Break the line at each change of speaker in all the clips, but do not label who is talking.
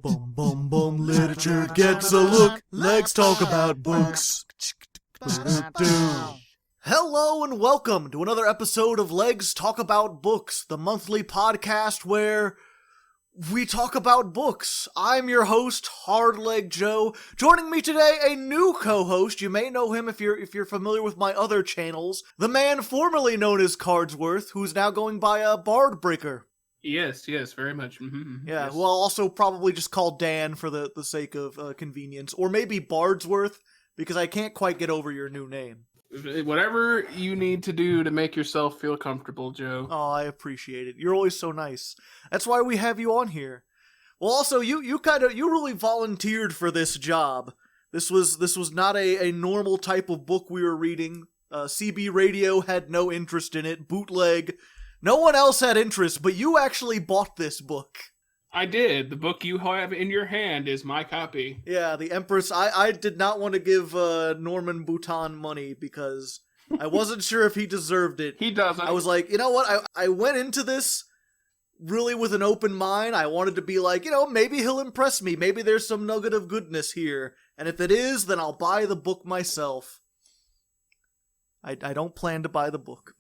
Bum bum bum, literature gets a look. Legs talk about books. Hello and welcome to another episode of Legs Talk About Books, the monthly podcast where we talk about books. I'm your host, Hardleg Joe. Joining me today, a new co-host. You may know him if you're familiar with my other channels. The man formerly known as Cardsworth, who's now going by Bardbreaker.
Yes, very much. Mm-hmm.
Yeah,
Yes.
who I'll also probably just call Dan for the sake of convenience. Or maybe Bardsworth, because I can't quite get over your new name.
Whatever you need to do to make yourself feel comfortable, Joe.
Oh, I appreciate it. You're always so nice. That's why we have you on here. Well, also, you really volunteered for this job. This was not a normal type of book we were reading. CB Radio had no interest in it. Bootleg. No one else had interest, but you actually bought this book.
I did. The book you have in your hand is my copy.
Yeah, the Empress. I did not want to give Norman Boutin money because I wasn't sure if he deserved it.
He doesn't.
I was like, you know what? I went into this really with an open mind. I wanted to be like, maybe he'll impress me. Maybe there's some nugget of goodness here. And if it is, then I'll buy the book myself. I don't plan to buy the book.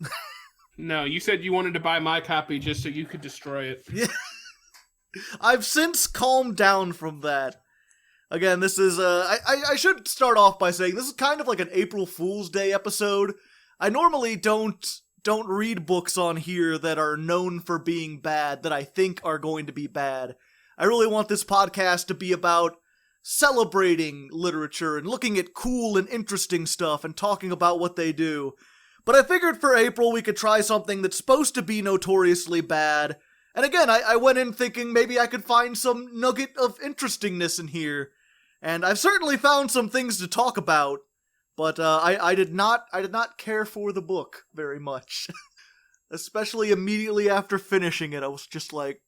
No, you said you wanted to buy my copy just so you could destroy it.
Yeah. I've since calmed down from that. Again, this is, I should start off by saying this is kind of like an April Fool's Day episode. I normally don't read books on here that are known for being bad, that I think are going to be bad. I really want this podcast to be about celebrating literature and looking at cool and interesting stuff and talking about what they do. But I figured for April we could try something that's supposed to be notoriously bad. And again, I went in thinking maybe I could find some nugget of interestingness in here. And I've certainly found some things to talk about. But I did not care for the book very much. Especially immediately after finishing it, I was just like,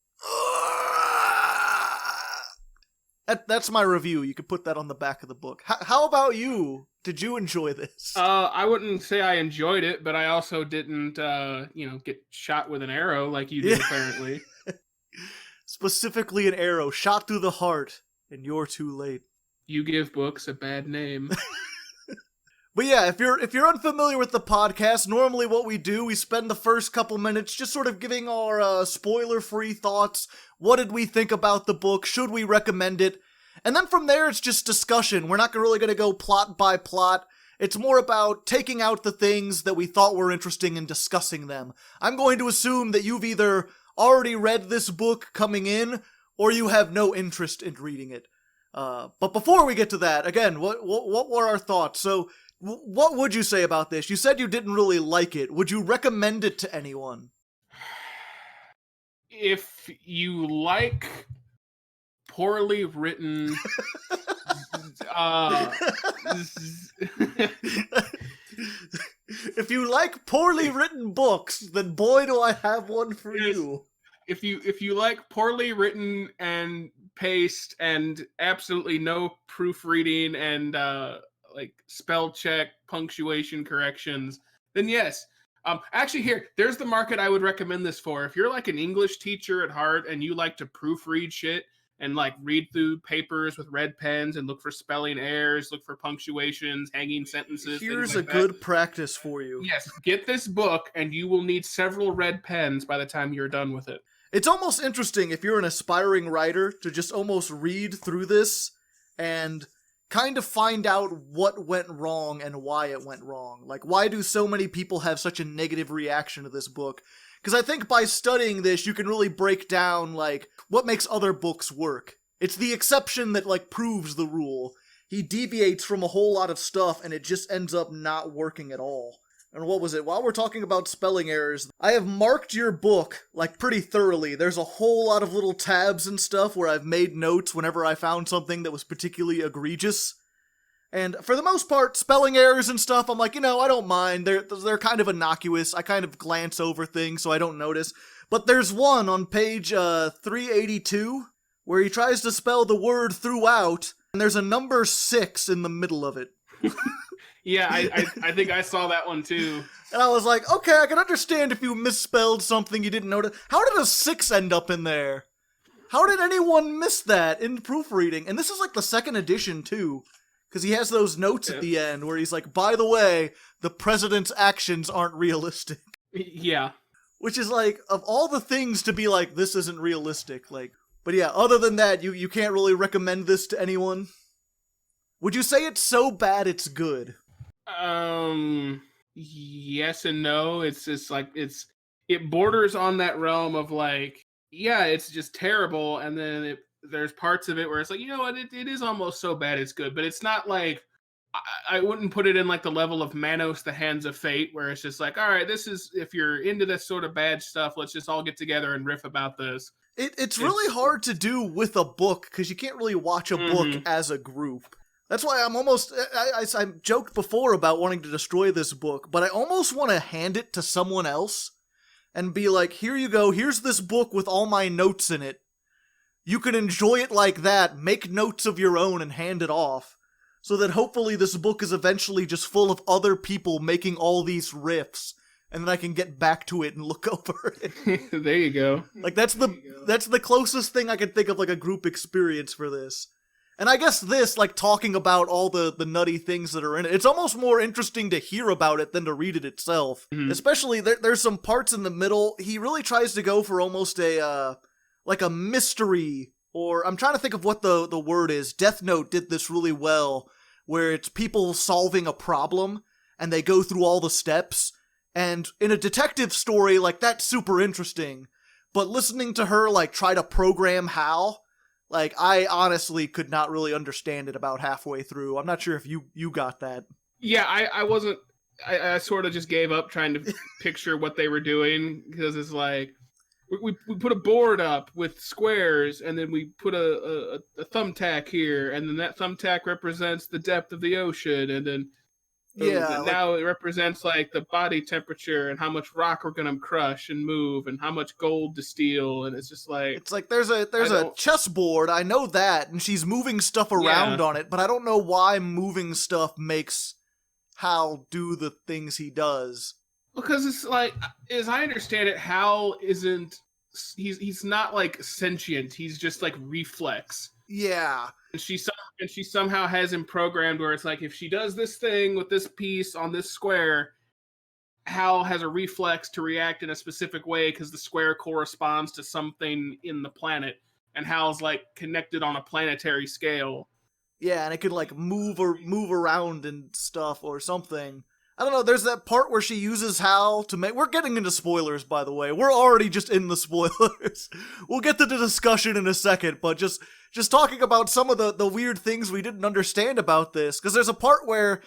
That's my review. You could put that on the back of the book. How about you? Did you enjoy this?
I wouldn't say I enjoyed it, but I also didn't, get shot with an arrow like you did, apparently.
Specifically an arrow shot through the heart, and you're too late.
You give books a bad name.
But yeah, if you're unfamiliar with the podcast, normally what we do, we spend the first couple minutes just sort of giving our spoiler-free thoughts. What did we think about the book? Should we recommend it? And then from there, it's just discussion. We're not really going to go plot by plot. It's more about taking out the things that we thought were interesting and discussing them. I'm going to assume that you've either already read this book coming in, or you have no interest in reading it. But before we get to that, again, what were our thoughts? So, what would you say about this? You said you didn't really like it. Would you recommend it to anyone?
If you like poorly written
if you like poorly written books, then boy do I have one for you.
If you like poorly written and paced and absolutely no proofreading and spell check, punctuation corrections, then yes. Actually, there's the market I would recommend this for. If you're like an English teacher at heart and you like to proofread shit and read through papers with red pens and look for spelling errors, look for punctuations, hanging sentences.
Here's a good practice for you.
Yes, get this book and you will need several red pens by the time you're done with it.
It's almost interesting if you're an aspiring writer to just almost read through this and kind of find out what went wrong and why it went wrong. Why do so many people have such a negative reaction to this book? Because I think by studying this, you can really break down, what makes other books work. It's the exception that, proves the rule. He deviates from a whole lot of stuff, and it just ends up not working at all. And what was it? While we're talking about spelling errors, I have marked your book, pretty thoroughly. There's a whole lot of little tabs and stuff where I've made notes whenever I found something that was particularly egregious. And for the most part, spelling errors and stuff, I'm like, I don't mind. They're kind of innocuous. I kind of glance over things so I don't notice. But there's one on page 382 where he tries to spell the word throughout, and there's a number 6 in the middle of it.
Yeah, I think I saw that one too.
And I was like, okay, I can understand if you misspelled something you didn't notice. How did a 6 end up in there? How did anyone miss that in proofreading? And this is like the second edition too, because he has those notes at the end where he's like, by the way, the president's actions aren't realistic.
Yeah.
Which is like, of all the things to be like, this isn't realistic. Like, but yeah, other than that, you can't really recommend this to anyone. Would you say it's so bad it's good?
Yes and no. It's just like it borders on that realm of like, yeah, it's just terrible, and then there's parts of it where it's like, you know what, it is almost so bad it's good, but it's not like I wouldn't put it in like the level of Manos, the Hands of Fate, where it's just like, all right, this is, if you're into this sort of bad stuff, let's just all get together and riff about this.
It's really hard to do with a book, because you can't really watch a book as a group. That's why I'm almost, I joked before about wanting to destroy this book, but I almost want to hand it to someone else and be like, here you go, here's this book with all my notes in it. You can enjoy it like that, make notes of your own and hand it off. So that hopefully this book is eventually just full of other people making all these riffs, and then I can get back to it and look over it.
There you go.
Like, that's the closest thing I can think of, like, a group experience for this. And I guess this, like, talking about all the nutty things that are in it, it's almost more interesting to hear about it than to read it itself. Mm-hmm. Especially, there's some parts in the middle, he really tries to go for almost a mystery, or I'm trying to think of what the word is. Death Note did this really well, where it's people solving a problem, and they go through all the steps, and in a detective story, like, that's super interesting, but listening to her, like, try to program Hal, like, I honestly could not really understand it about halfway through. I'm not sure if you got that.
Yeah, I wasn't, I sort of just gave up trying to picture what they were doing, because it's like, we put a board up with squares, and then we put a thumbtack here, and then that thumbtack represents the depth of the ocean, and then now it represents like the body temperature and how much rock we're gonna crush and move and how much gold to steal, and it's just like,
it's like there's a chessboard, I know that, and she's moving stuff around on it, but I don't know why moving stuff makes Hal do the things he does.
Because it's like, as I understand it, Hal isn't, he's not like sentient, he's just like reflex.
Yeah.
And she somehow has him programmed where it's like, if she does this thing with this piece on this square, Hal has a reflex to react in a specific way because the square corresponds to something in the planet, and Hal's like connected on a planetary scale.
Yeah, and it could like move around and stuff or something. I don't know, there's that part where she uses Hal to make... We're getting into spoilers, by the way. We're already just in the spoilers. We'll get to the discussion in a second, but just talking about some of the weird things we didn't understand about this, because there's a part where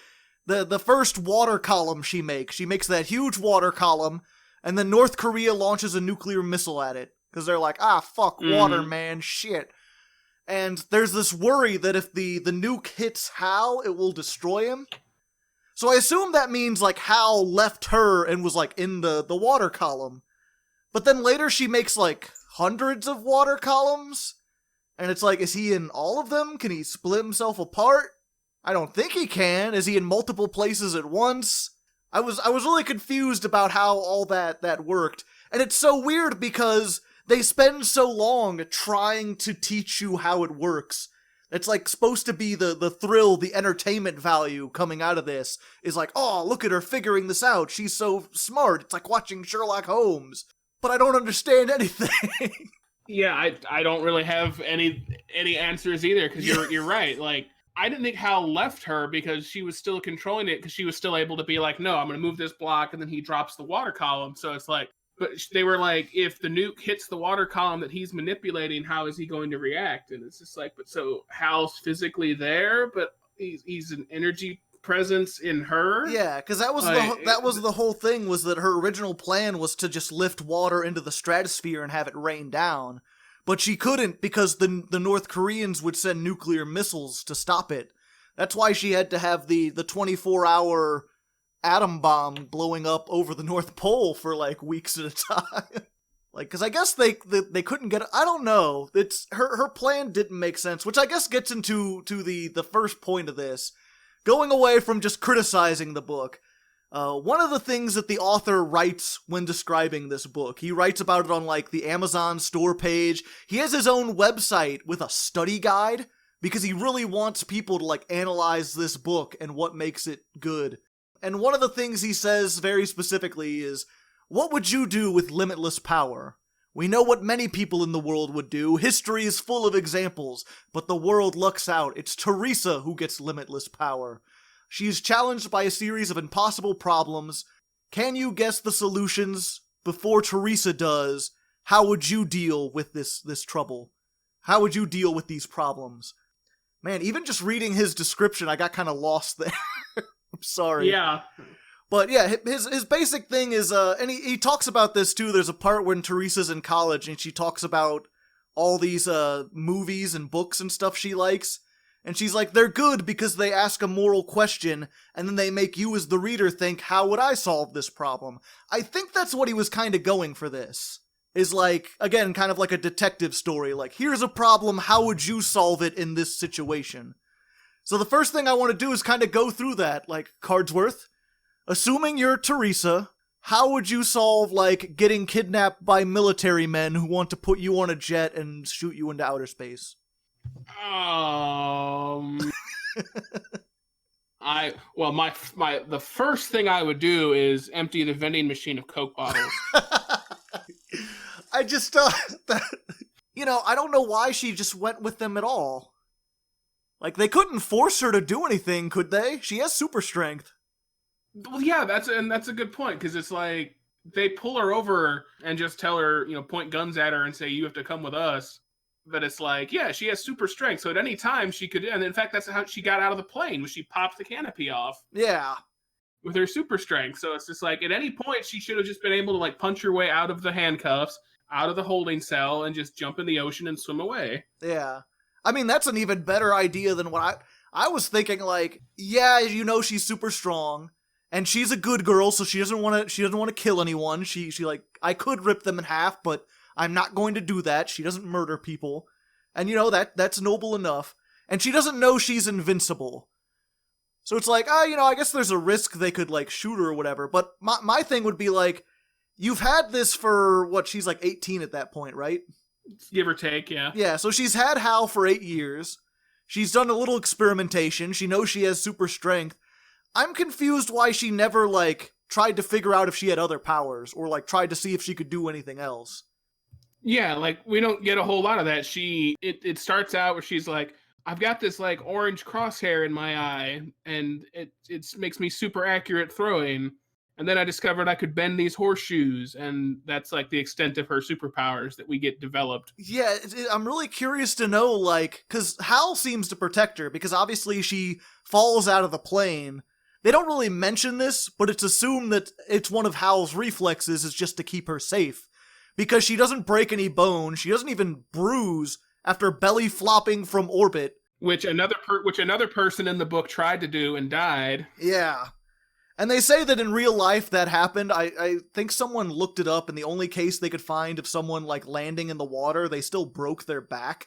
the first water column she makes that huge water column, and then North Korea launches a nuclear missile at it, because they're like, fuck water, man, shit. And there's this worry that if the nuke hits Hal, it will destroy him. So I assume that means, like, Hal left her and was, like, in the water column. But then later she makes, like, hundreds of water columns? And it's like, is he in all of them? Can he split himself apart? I don't think he can. Is he in multiple places at once? I was really confused about how all that worked. And it's so weird because they spend so long trying to teach you how it works. It's like supposed to be the thrill, the entertainment value coming out of this is like, oh, look at her figuring this out. She's so smart. It's like watching Sherlock Holmes. But I don't understand anything.
Yeah, I don't really have any answers either, because you're right. Like, I didn't think Hal left her because she was still controlling it, because she was still able to be like, no, I'm going to move this block, and then he drops the water column. So it's like, but they were like, if the nuke hits the water column that he's manipulating, how is he going to react? And it's just like, but so Hal's physically there, but he's an energy presence in her.
Yeah, because that was the whole thing, was that her original plan was to just lift water into the stratosphere and have it rain down, but she couldn't because the North Koreans would send nuclear missiles to stop it. That's why she had to have the 24-hour atom bomb blowing up over the North Pole for like weeks at a time. Like, because I guess they couldn't get it. I don't know. It's her plan didn't make sense, which I guess gets into the first point of this. Going away from just criticizing the book, One of the things that the author writes when describing this book, he writes about it on like the Amazon store page. He has his own website with a study guide because he really wants people to like analyze this book and what makes it good. And one of the things he says very specifically is, what would you do with limitless power? We know what many people in the world would do. History is full of examples, but the world lucks out. It's Theresa who gets limitless power. She is challenged by a series of impossible problems. Can you guess the solutions before Theresa does? How would you deal with this trouble? How would you deal with these problems? Man, even just reading his description, I got kind of lost there. I'm sorry.
Yeah.
But yeah, his basic thing is, and he talks about this too. There's a part when Theresa's in college and she talks about all these movies and books and stuff she likes. And she's like, they're good because they ask a moral question and then they make you as the reader think, how would I solve this problem? I think that's what he was kind of going for this. Is like, again, kind of like a detective story. Like, here's a problem, how would you solve it in this situation? So the first thing I want to do is kind of go through that. Like, Cardsworth, assuming you're Theresa, how would you solve, like, getting kidnapped by military men who want to put you on a jet and shoot you into outer space?
The first thing I would do is empty the vending machine of Coke bottles.
I just thought that, I don't know why she just went with them at all. Like, they couldn't force her to do anything, could they? She has super strength.
Well, yeah, that's a good point, because it's like, they pull her over and just tell her, point guns at her and say, you have to come with us. But it's like, yeah, she has super strength, so at any time she could, and in fact, that's how she got out of the plane, was she popped the canopy off.
Yeah.
With her super strength. So it's just like, at any point, she should have just been able to, like, punch her way out of the handcuffs, out of the holding cell, and just jump in the ocean and swim away.
Yeah. I mean, that's an even better idea than what I was thinking. Like, yeah, she's super strong, and she's a good girl, so she doesn't want to kill anyone. She like, I could rip them in half, but I'm not going to do that. She doesn't murder people, and that's noble enough. And she doesn't know she's invincible, so it's like, I guess there's a risk they could like shoot her or whatever. But my thing would be like, you've had this for what? She's like 18 at that point, right?
Give or take, yeah.
Yeah, so she's had Hal for 8 years. She's done a little experimentation. She knows she has super strength. I'm confused why she never, like, tried to figure out if she had other powers, or, like, tried to see if she could do anything else.
Yeah, like, we don't get a whole lot of that. It starts out where she's like, I've got this, like, orange crosshair in my eye, and it makes me super accurate throwing. And then I discovered I could bend these horseshoes, and that's, like, the extent of her superpowers that we get developed.
Yeah, I'm really curious to know, like, because Hal seems to protect her, because obviously she falls out of the plane. They don't really mention this, but it's assumed that it's one of Hal's reflexes is just to keep her safe. Because she doesn't break any bones, she doesn't even bruise after belly flopping from orbit.
Which another person in the book tried to do and died.
Yeah. And they say that in real life that happened. I think someone looked it up, and the only case they could find of someone, like, landing in the water, they still broke their back.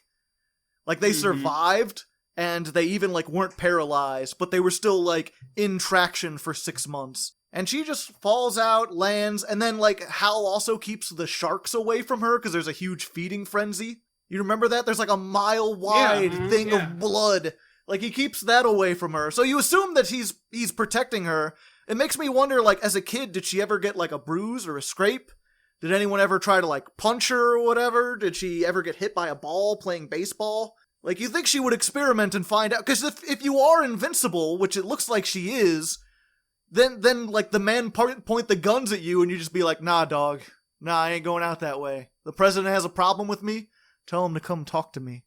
Like, they survived, and they even, like, weren't paralyzed, but they were still, like, in traction for 6 months. And she just falls out, lands, and then, like, Hal also keeps the sharks away from her, because there's a huge feeding frenzy. You remember that? There's, like, a mile-wide thing of blood. Like, he keeps that away from her. So you assume that he's protecting her. It makes me wonder, like, as a kid, did she ever get, like, a bruise or a scrape? Did anyone ever try to, like, punch her or whatever? Did she ever get hit by a ball playing baseball? Like, you think she would experiment and find out? Because if you are invincible, which it looks like she is, then like, the men point the guns at you and you just be like, nah, dog. Nah, I ain't going out that way. The president has a problem with me? Tell him to come talk to me.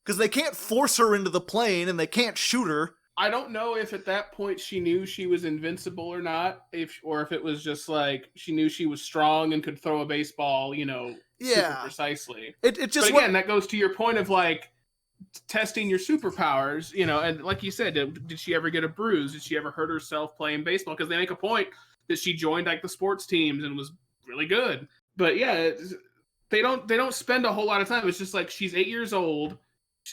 Because they can't force her into the plane and they can't shoot her.
I don't know if at that point she knew she was invincible or not, or if it was just like she knew she was strong and could throw a baseball, super precisely.
It just.
But again, that goes to your point of like testing your superpowers, and like you said, did she ever get a bruise? Did she ever hurt herself playing baseball? Because they make a point that she joined like the sports teams and was really good. But yeah, they don't spend a whole lot of time. It's just like she's 8 years old.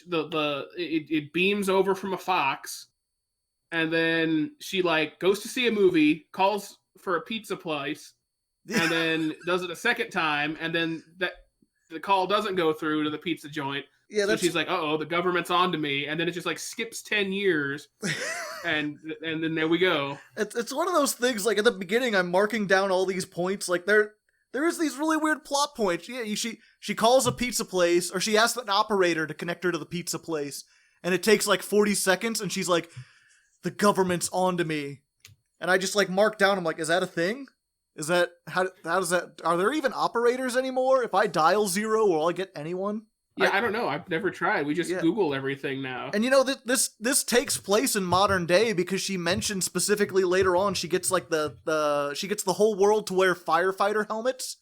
It beams over from a fox. and then she like goes to see a movie, calls for a pizza place, and then does it a second time, and then the call doesn't go through to the pizza joint.
Yeah,
so she's like, "Uh-oh, the government's on to me," and then it just like skips 10 years, and then there we go.
It's one of those things. Like at the beginning, I'm marking down all these points. Like there is these really weird plot points. Yeah, she calls a pizza place, or she asks an operator to connect her to the pizza place, and it takes like 40 seconds, and she's like, "The government's on to me," and I just like mark down. I'm like, "Is that a thing? Is that how does that? Are there even operators anymore? If I dial 0, will I get anyone?"
Yeah, I don't know. I've never tried. We just Google everything now.
And this takes place in modern day because she mentioned specifically later on she gets like she gets the whole world to wear firefighter helmets,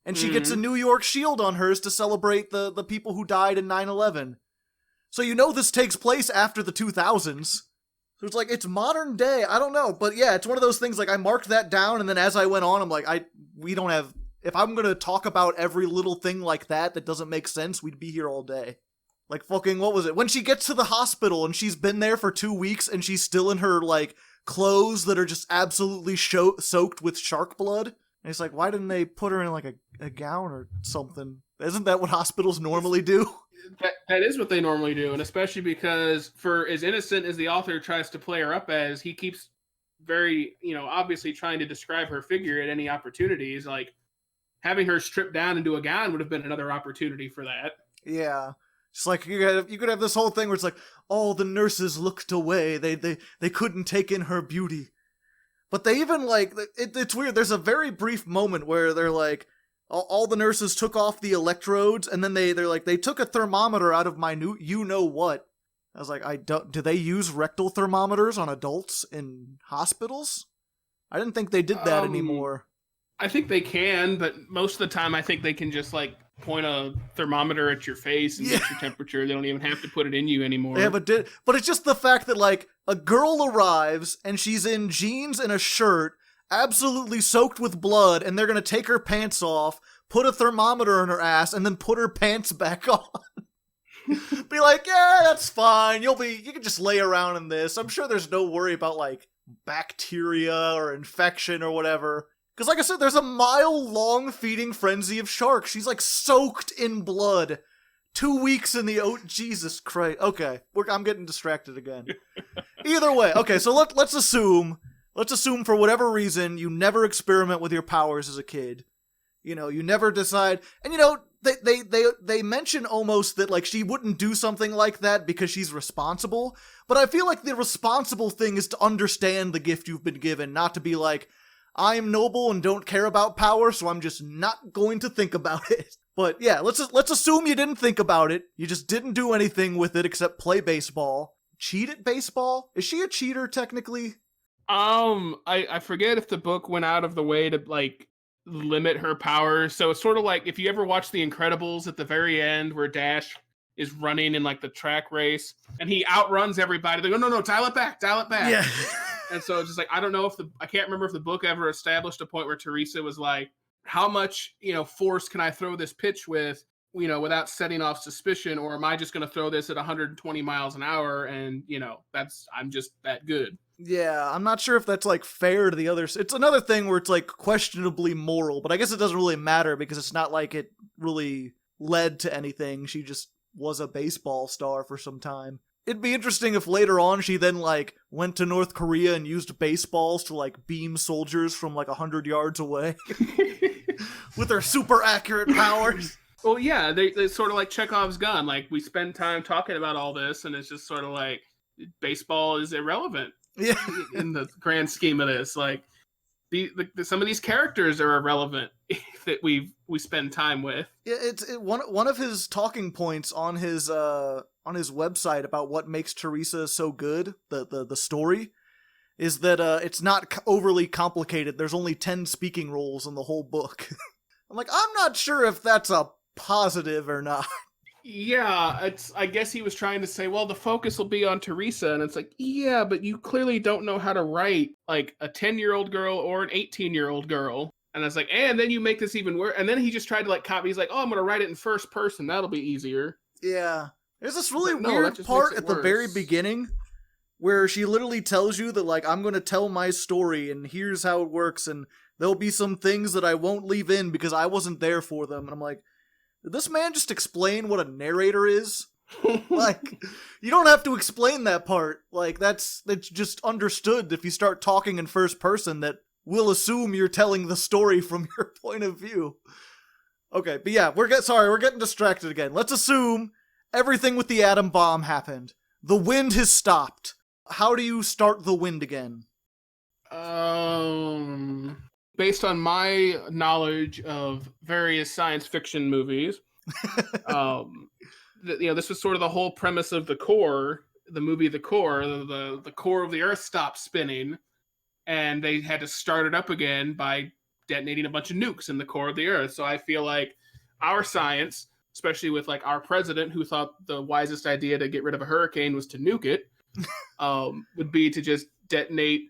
and she gets a New York shield on hers to celebrate the people who died in 9/11. So this takes place after the 2000s. So it's like, it's modern day. I don't know. But yeah, it's one of those things, like, I marked that down, and then as I went on, I'm like, we don't have... If I'm gonna talk about every little thing like that doesn't make sense, we'd be here all day. Like, fucking, what was it? When she gets to the hospital, and she's been there for 2 weeks, and she's still in her, like, clothes that are just absolutely soaked with shark blood. And it's like, why didn't they put her in, like, a gown or something? Isn't that what hospitals normally do?
That is what they normally do, and especially because for as innocent as the author tries to play her up as, he keeps very, obviously trying to describe her figure at any opportunities. Like, having her stripped down into a gown would have been another opportunity for that.
Yeah. It's like, you could have this whole thing where it's like, all the nurses looked away. They couldn't take in her beauty. But they even, like, it's weird. There's a very brief moment where they're like, all the nurses took off the electrodes, and then they're like, they took a thermometer out of my new you-know-what. I was like, do they use rectal thermometers on adults in hospitals? I didn't think they did that anymore.
I think they can, but most of the time I think they can just, like, point a thermometer at your face and get your temperature. They don't even have to put it in you anymore.
Yeah, but it's just the fact that, like, a girl arrives, and she's in jeans and a shirt, absolutely soaked with blood, and they're gonna take her pants off, put a thermometer in her ass, and then put her pants back on. Be like, yeah, that's fine. You can just lay around in this. I'm sure there's no worry about, like, bacteria or infection or whatever. Because, like I said, there's a mile-long feeding frenzy of sharks. She's, like, soaked in blood. 2 weeks in the... Oh, Jesus Christ. Okay, I'm getting distracted again. Either way, okay, so let's assume for whatever reason you never experiment with your powers as a kid. You never decide... And, they mention almost that, like, she wouldn't do something like that because she's responsible. But I feel like the responsible thing is to understand the gift you've been given, not to be like... I'm noble and don't care about power, so I'm just not going to think about it. But yeah, let's assume you didn't think about it. You just didn't do anything with it except play baseball. Cheat at baseball? Is she a cheater technically?
I forget if the book went out of the way to, like, limit her powers. So it's sort of like if you ever watch The Incredibles at the very end where Dash is running in, like, the track race and he outruns everybody. They go, no, dial it back.
Yeah.
And so it's just like, I don't know I can't remember if the book ever established a point where Theresa was like, how much, force can I throw this pitch with, without setting off suspicion, or am I just going to throw this at 120 miles an hour and, I'm just that good.
Yeah, I'm not sure if that's, like, fair to the others. It's another thing where it's, like, questionably moral, but I guess it doesn't really matter because it's not like it really led to anything. She just was a baseball star for some time. It'd be interesting if later on she then, like, went to North Korea and used baseballs to, like, beam soldiers from, like, 100 yards away. With her super accurate powers.
Well, yeah, they sort of like Chekhov's gun. Like, we spend time talking about all this, and it's just sort of like, baseball is irrelevant.
Yeah.
In the grand scheme of this. Like, some of these characters are irrelevant that we spend time with.
Yeah, one of his talking points on his website about what makes Theresa so good, the story, is that it's not overly complicated. There's only 10 speaking roles in the whole book. I'm like, I'm not sure if that's a positive or not.
Yeah, I guess he was trying to say, well, the focus will be on Theresa, and it's like, yeah, but you clearly don't know how to write, like, a 10-year-old girl or an 18-year-old girl. And I was like, and then you make this even worse. And then he just tried to, like, copy. He's like, oh, I'm going to write it in first person. That'll be easier.
Yeah. There's this really weird part at the very beginning where she literally tells you that, like, I'm going to tell my story and here's how it works, and there'll be some things that I won't leave in because I wasn't there for them. And I'm like, did this man just explain what a narrator is? Like, you don't have to explain that part. Like, that's just understood if you start talking in first person, that we'll assume you're telling the story from your point of view. Okay, but yeah, we're getting distracted again. Let's assume everything with the atom bomb happened. The wind has stopped. How do you start the wind again?
Based on my knowledge of various science fiction movies, this was sort of the whole premise of The Core, the movie The Core. The core of the Earth stopped spinning, and they had to start it up again by detonating a bunch of nukes in the core of the Earth. So I feel like our science, especially with like our president who thought the wisest idea to get rid of a hurricane was to nuke it, would be to just detonate,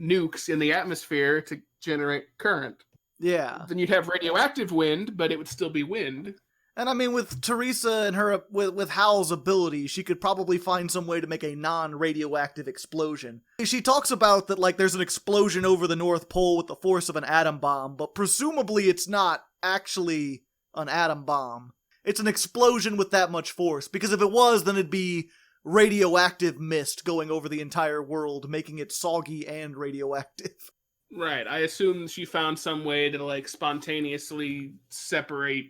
nukes in the atmosphere to generate current.
Yeah.
Then you'd have radioactive wind, but it would still be wind.
And I mean, with Theresa and her, with Hal's ability, she could probably find some way to make a non-radioactive explosion. She talks about that, like, there's an explosion over the North Pole with the force of an atom bomb, but presumably it's not actually an atom bomb. It's an explosion with that much force, because if it was, then it'd be radioactive mist going over the entire world, making it soggy and radioactive.
Right. I assume she found some way to, like, spontaneously separate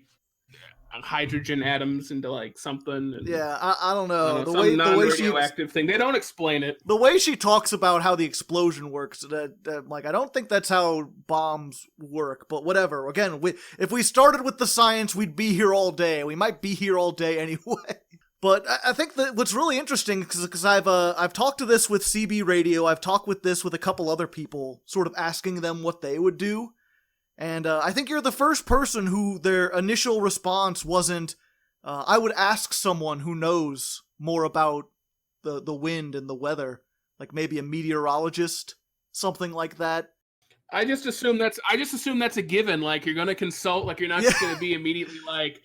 hydrogen atoms into like something. And,
yeah, I don't know.
The way radioactive thing. They don't explain it.
The way she talks about how the explosion works, like, I don't think that's how bombs work. But whatever. Again, if we started with the science, we'd be here all day. We might be here all day anyway. But I think that what's really interesting, because I've talked to this with CB Radio, I've talked with this with a couple other people, sort of asking them what they would do. And I think you're the first person who their initial response wasn't, I would ask someone who knows more about the wind and the weather, like maybe a meteorologist, something like that.
I just assume that's a given. Like, you're going to consult, like, you're not just going to be immediately like,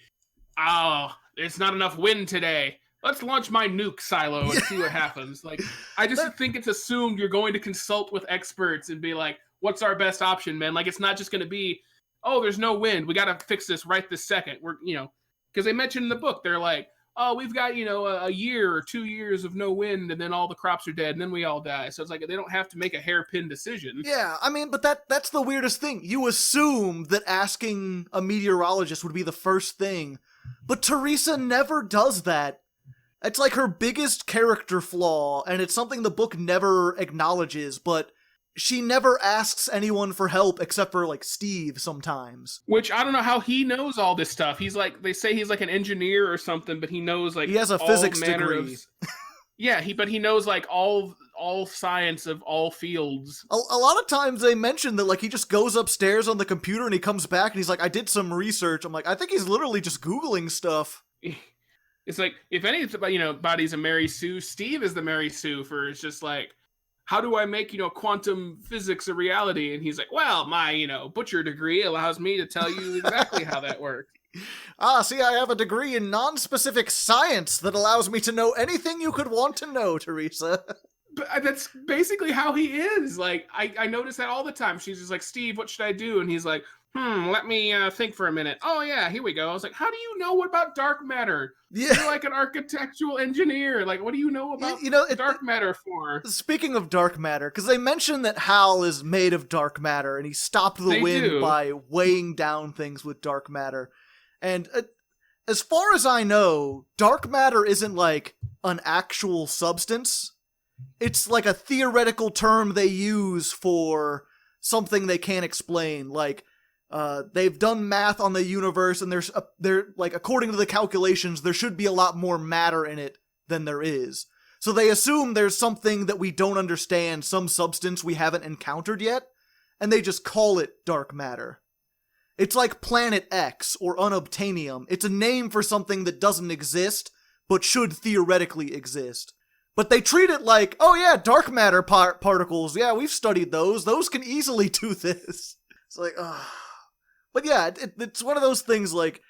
oh, there's not enough wind today. Let's launch my nuke silo and see what happens. Like, I just think it's assumed you're going to consult with experts and be like, what's our best option, man? Like, it's not just going to be, oh, there's no wind. We got to fix this right this second. We're, because they mentioned in the book, they're like, oh, we've got, a year or 2 years of no wind, and then all the crops are dead, and then we all die. So it's like, they don't have to make a hairpin decision.
Yeah, I mean, but that's the weirdest thing. You assume that asking a meteorologist would be the first thing, but Theresa never does that. It's like her biggest character flaw, and it's something the book never acknowledges, but she never asks anyone for help except for, like, Steve sometimes.
Which, I don't know how he knows all this stuff. He's like, they say he's like an engineer or something, but he knows, like,
he has a physics degree.
But he knows, like, all science of all fields.
A lot of times they mention that, like, he just goes upstairs on the computer and he comes back and he's like, I did some research. I'm like, I think he's literally just Googling stuff.
It's like, if anybody's a Mary Sue, Steve is the Mary Sue for, it's just like, how do I make, quantum physics a reality? And he's like, well, my, butcher degree allows me to tell you exactly how that works.
See, I have a degree in non-specific science that allows me to know anything you could want to know, Theresa.
But that's basically how he is. Like, I notice that all the time. She's just like, Steve, what should I do? And he's like, let me think for a minute. Oh, yeah, here we go. I was like, how do you know what about dark matter? Yeah. You're like an architectural engineer. Like, what do you know about dark matter for?
Speaking of dark matter, because they mentioned that Hal is made of dark matter, and he stopped the wind by weighing down things with dark matter. And as far as I know, dark matter isn't like an actual substance. It's like a theoretical term they use for something they can't explain. Like, they've done math on the universe, and they're like, according to the calculations, there should be a lot more matter in it than there is. So they assume there's something that we don't understand, some substance we haven't encountered yet, and they just call it dark matter. It's like Planet X or unobtainium. It's a name for something that doesn't exist, but should theoretically exist. But they treat it like, oh yeah, dark matter particles, yeah, we've studied those. Those can easily do this. It's like, But yeah, it's one of those things, like,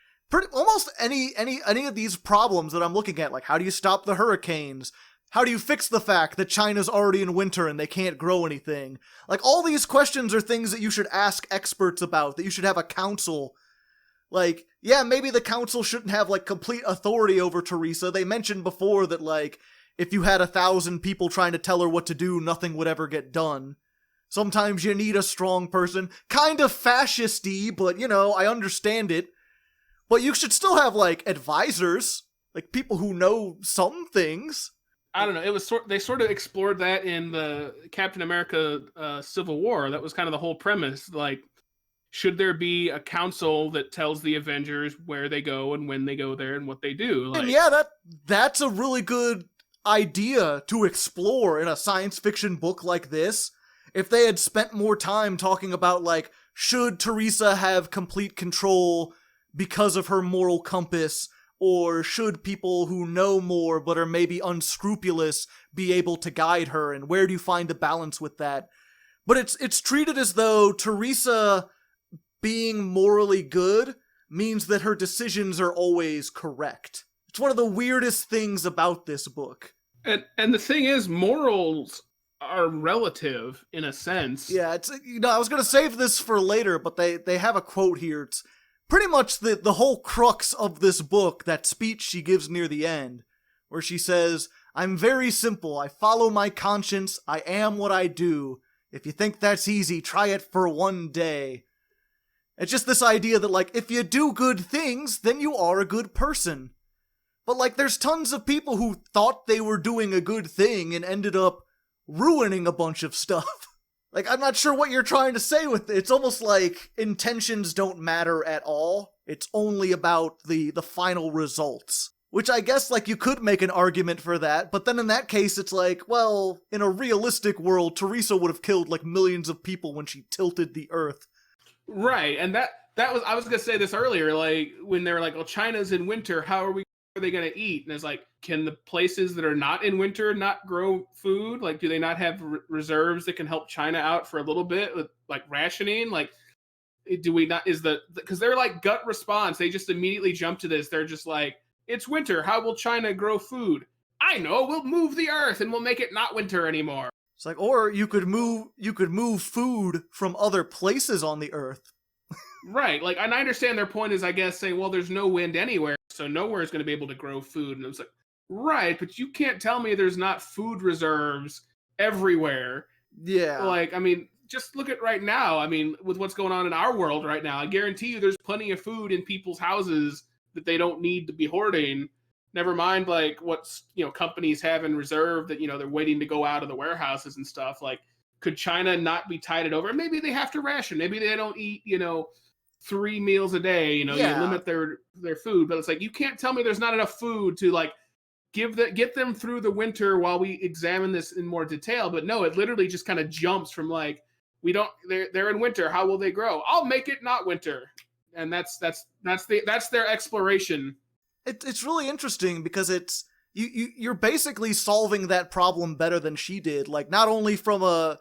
almost any of these problems that I'm looking at, like, how do you stop the hurricanes? How do you fix the fact that China's already in winter and they can't grow anything? Like, all these questions are things that you should ask experts about, that you should have a council. Like, yeah, maybe the council shouldn't have, like, complete authority over Theresa. They mentioned before that, like, if you had 1,000 people trying to tell her what to do, nothing would ever get done. Sometimes you need a strong person. Kind of fascist-y, but, I understand it. But you should still have, like, advisors. Like, people who know some things.
I don't know. They sort of explored that in the Captain America Civil War. That was kind of the whole premise. Like, should there be a council that tells the Avengers where they go and when they go there and what they do? Like,
and yeah, that's a really good idea to explore in a science fiction book like this. If they had spent more time talking about, like, should Theresa have complete control because of her moral compass, or should people who know more but are maybe unscrupulous be able to guide her, and where do you find the balance with that? But it's treated as though Theresa being morally good means that her decisions are always correct. It's one of the weirdest things about this book.
And the thing is, morals are relative in a sense.
Yeah, it's I was gonna save this for later, but they have a quote here. It's pretty much the whole crux of this book, that speech she gives near the end, where she says, "I'm very simple. I follow my conscience. I am what I do. If you think that's easy, try it for one day." It's just this idea that, like, if you do good things, then you are a good person. But, like, there's tons of people who thought they were doing a good thing and ended up ruining a bunch of stuff. Like, I'm not sure what you're trying to say with it. It's almost like intentions don't matter at all. It's only about the final results. Which I guess, like, you could make an argument for that, but then in that case, it's like, well, in a realistic world, Theresa would have killed, like, millions of people when she tilted the earth.
Right, and that was, I was gonna say this earlier, like, when they were like, "Oh, China's in winter, how are they gonna eat?" And it's like, can the places that are not in winter not grow food? Like, do they not have reserves that can help China out for a little bit with, like, rationing? Like, do we not, because they're like gut response, they just immediately jump to this. They're just like, it's winter, how will China grow food? I know, we'll move the earth and we'll make it not winter anymore.
It's like, or you could move food from other places on the earth.
Right, like, and I understand their point is, I guess, saying, well, there's no wind anywhere, so nowhere is going to be able to grow food. And it was like, right, but you can't tell me there's not food reserves everywhere.
Yeah.
Like, I mean, just look at right now. I mean, with what's going on in our world right now, I guarantee you there's plenty of food in people's houses that they don't need to be hoarding. Never mind, like, what's, companies have in reserve that, they're waiting to go out of the warehouses and stuff. Like, could China not be tided over? Maybe they have to ration. Maybe they don't eat, 3 meals a day. You limit their food. But it's like, you can't tell me there's not enough food to, like, get them through the winter while we examine this in more detail. But no, it literally just kind of jumps from, like, they're in winter, how will they grow? I'll make it not winter. And that's their exploration.
It's really interesting because you're basically solving that problem better than she did. Like, not only from a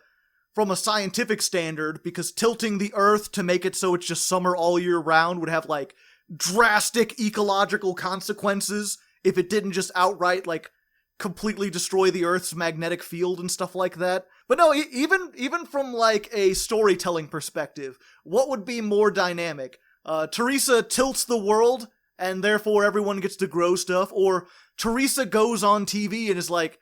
scientific standard, because tilting the earth to make it so it's just summer all year round would have, like, drastic ecological consequences if it didn't just outright, like, completely destroy the earth's magnetic field and stuff like that. But no, even from, like, a storytelling perspective, what would be more dynamic? Theresa tilts the world, and therefore everyone gets to grow stuff, or Theresa goes on TV and is like,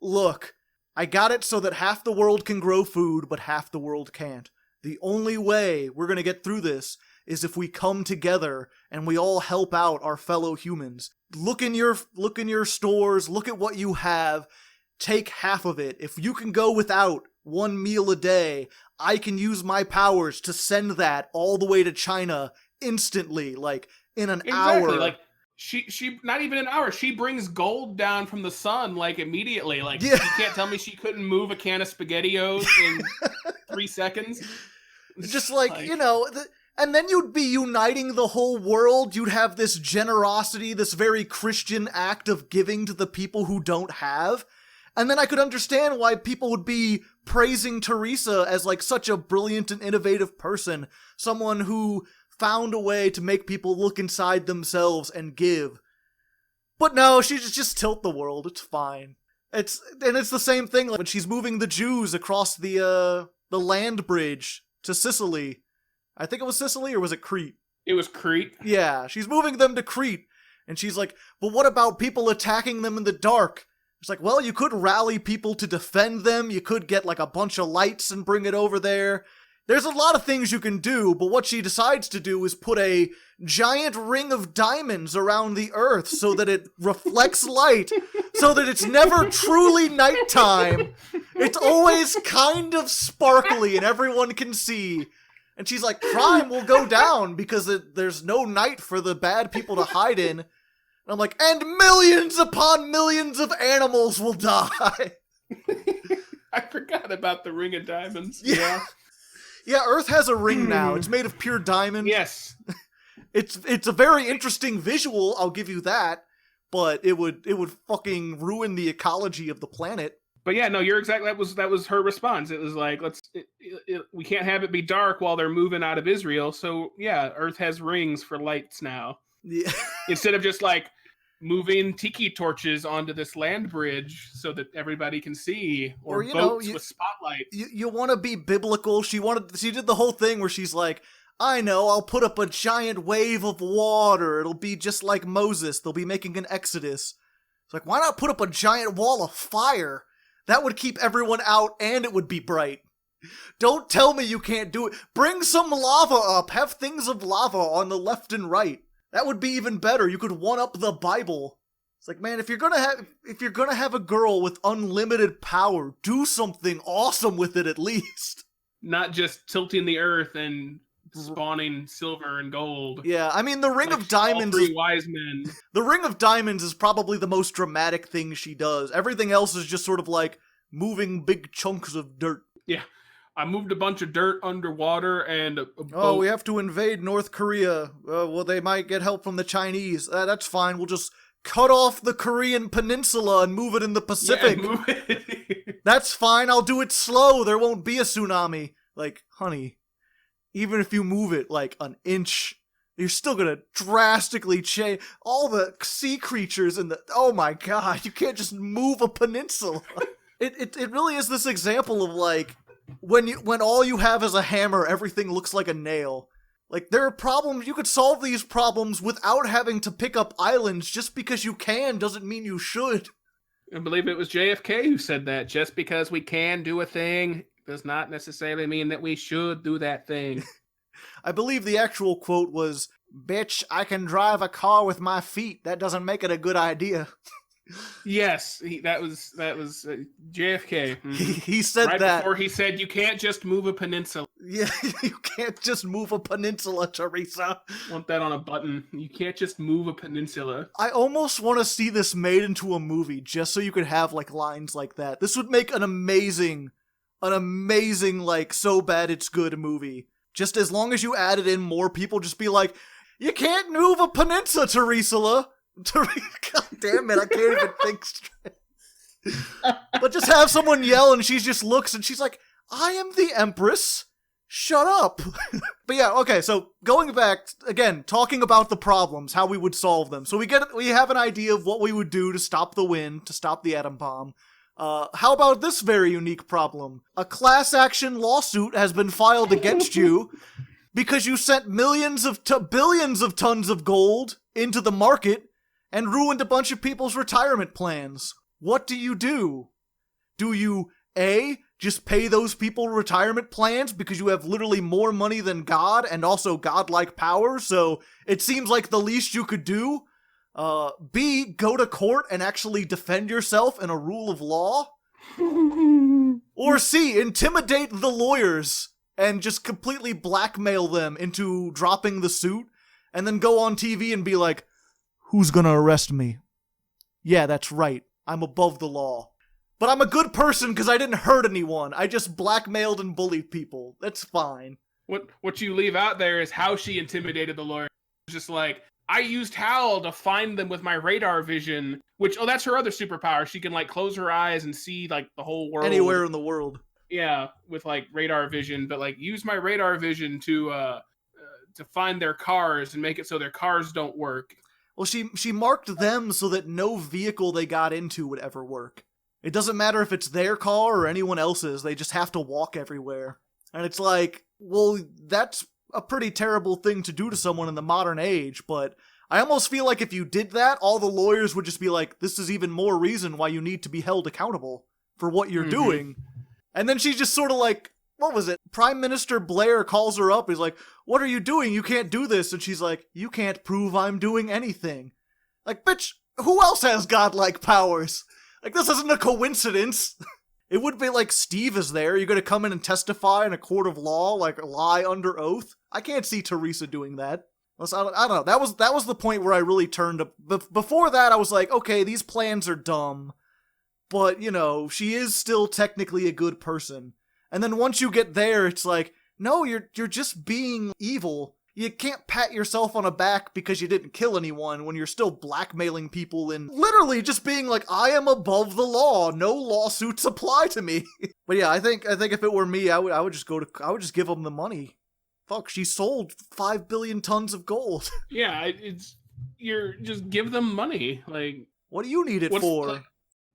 look, I got it so that half the world can grow food, but half the world can't. The only way we're gonna get through this is if we come together and we all help out our fellow humans. Look in your stores, look at what you have, take half of it. If you can go without 1 meal a day, I can use my powers to send that all the way to China instantly, like, in an hour.
Like, she not even an hour, she brings gold down from the sun, like, immediately. Like,
yeah.
You can't tell me she couldn't move a can of SpaghettiOs in 3 seconds.
Just like, and then you'd be uniting the whole world. You'd have this generosity, this very Christian act of giving to the people who don't have. And then I could understand why people would be praising Theresa as, like, such a brilliant and innovative person. Someone who found a way to make people look inside themselves and give. But no, she just tilt the world. It's fine. It's the same thing like when she's moving the Jews across the land bridge to Sicily. I think it was Sicily, or was it Crete?
It was Crete.
Yeah, she's moving them to Crete, and she's like, but what about people attacking them in the dark? It's like, well, you could rally people to defend them, you could get like a bunch of lights and bring it over there. There's a lot of things you can do, but what she decides to do is put a giant ring of diamonds around the earth so that it reflects light, so that it's never truly nighttime. It's always kind of sparkly and everyone can see. And she's like, crime will go down because there's no night for the bad people to hide in. And I'm like, and millions upon millions of animals will die.
I forgot about the ring of diamonds.
Yeah. Yeah, Earth has a ring now. It's made of pure diamond.
Yes.
It's a very interesting visual, I'll give you that, but it would fucking ruin the ecology of the planet.
But yeah, no, you're exactly, that was her response. It was like, we can't have it be dark while they're moving out of Israel. So yeah, Earth has rings for lights now.
Yeah.
Instead of just like moving tiki torches onto this land bridge so that everybody can see, or boats with spotlights.
You want to be biblical. She did the whole thing where she's like, I know, I'll put up a giant wave of water. It'll be just like Moses. They'll be making an exodus. It's like, why not put up a giant wall of fire? That would keep everyone out and it would be bright. Don't tell me you can't do it. Bring some lava up. Have things of lava on the left and right. That would be even better. You could one-up the Bible. It's like, man, if you're gonna have a girl with unlimited power, do something awesome with it at least.
Not just tilting the earth and spawning silver and gold.
Yeah, I mean, the Ring of Diamonds.
All three wise men.
The Ring of Diamonds is probably the most dramatic thing she does. Everything else is just sort of like moving big chunks of dirt.
Yeah. I moved a bunch of dirt underwater and a boat.
Oh, we have to invade North Korea. Well, they might get help from the Chinese. That's fine. We'll just cut off the Korean peninsula and move it in the Pacific.
Yeah, move it.
That's fine. I'll do it slow. There won't be a tsunami. Like, honey, even if you move it like an inch, you're still gonna drastically change all the sea creatures and oh my god, you can't just move a peninsula. It really is this example of like, when all you have is a hammer, everything looks like a nail. Like, there are problems, you could solve these problems without having to pick up islands. Just because you can doesn't mean you should.
I believe it was JFK who said that. Just because we can do a thing does not necessarily mean that we should do that thing.
I believe the actual quote was, "Bitch, I can drive a car with my feet. That doesn't make it a good idea."
Yes, that was JFK. Mm-hmm.
He said
right
that
before he said, "You can't just move a peninsula."
Yeah, you can't just move a peninsula, Theresa.
Want that on a button? You can't just move a peninsula.
I almost want to see this made into a movie, just so you could have like lines like that. This would make an amazing, like so bad it's good movie. Just as long as you added in more people, just be like, "You can't move a peninsula, Theresa." God damn it, I can't even think straight. But just have someone yell and she just looks and she's like, "I am the Empress. Shut up." But yeah, okay, so going back, again, talking about the problems, how we would solve them. So we have an idea of what we would do to stop the wind, to stop the atom bomb. How about this very unique problem? A class action lawsuit has been filed against you because you sent billions of tons of gold into the market and ruined a bunch of people's retirement plans. What do? Do you, A, just pay those people retirement plans because you have literally more money than God and also godlike power, so it seems like the least you could do? B, go to court and actually defend yourself in a rule of law? Or C, intimidate the lawyers and just completely blackmail them into dropping the suit and then go on TV and be like, "Who's gonna arrest me? Yeah, that's right. I'm above the law. But I'm a good person because I didn't hurt anyone. I just blackmailed and bullied people. That's fine."
What you leave out there is how she intimidated the lawyer. Just like, I used Hal to find them with my radar vision, which, that's her other superpower. She can like close her eyes and see like the whole world.
Anywhere in the world.
Yeah, with like radar vision, but like use my radar vision to find their cars and make it so their cars don't work.
Well, she marked them so that no vehicle they got into would ever work. It doesn't matter if it's their car or anyone else's, they just have to walk everywhere. And it's like, well, that's a pretty terrible thing to do to someone in the modern age, but I almost feel like if you did that, all the lawyers would just be like, this is even more reason why you need to be held accountable for what you're doing. And then she's just sort of like, what was it? Prime Minister Blair calls her up. He's like, what are you doing? You can't do this. And she's like, you can't prove I'm doing anything. Like, bitch, who else has godlike powers? Like, this isn't a coincidence. It would be like Steve is there. You're going to come in and testify in a court of law, like lie under oath. I can't see Theresa doing that. I don't know. That was the point where I really turned up. Before that, I was like, okay, these plans are dumb. But, you know, she is still technically a good person. And then once you get there, it's like, no, you're just being evil. You can't pat yourself on the back because you didn't kill anyone when you're still blackmailing people and literally just being like, I am above the law. No lawsuits apply to me. But yeah, I think if it were me, I would just give them the money. Fuck, she sold 5 billion tons of gold.
Yeah, you're just give them money. Like,
what do you need it for?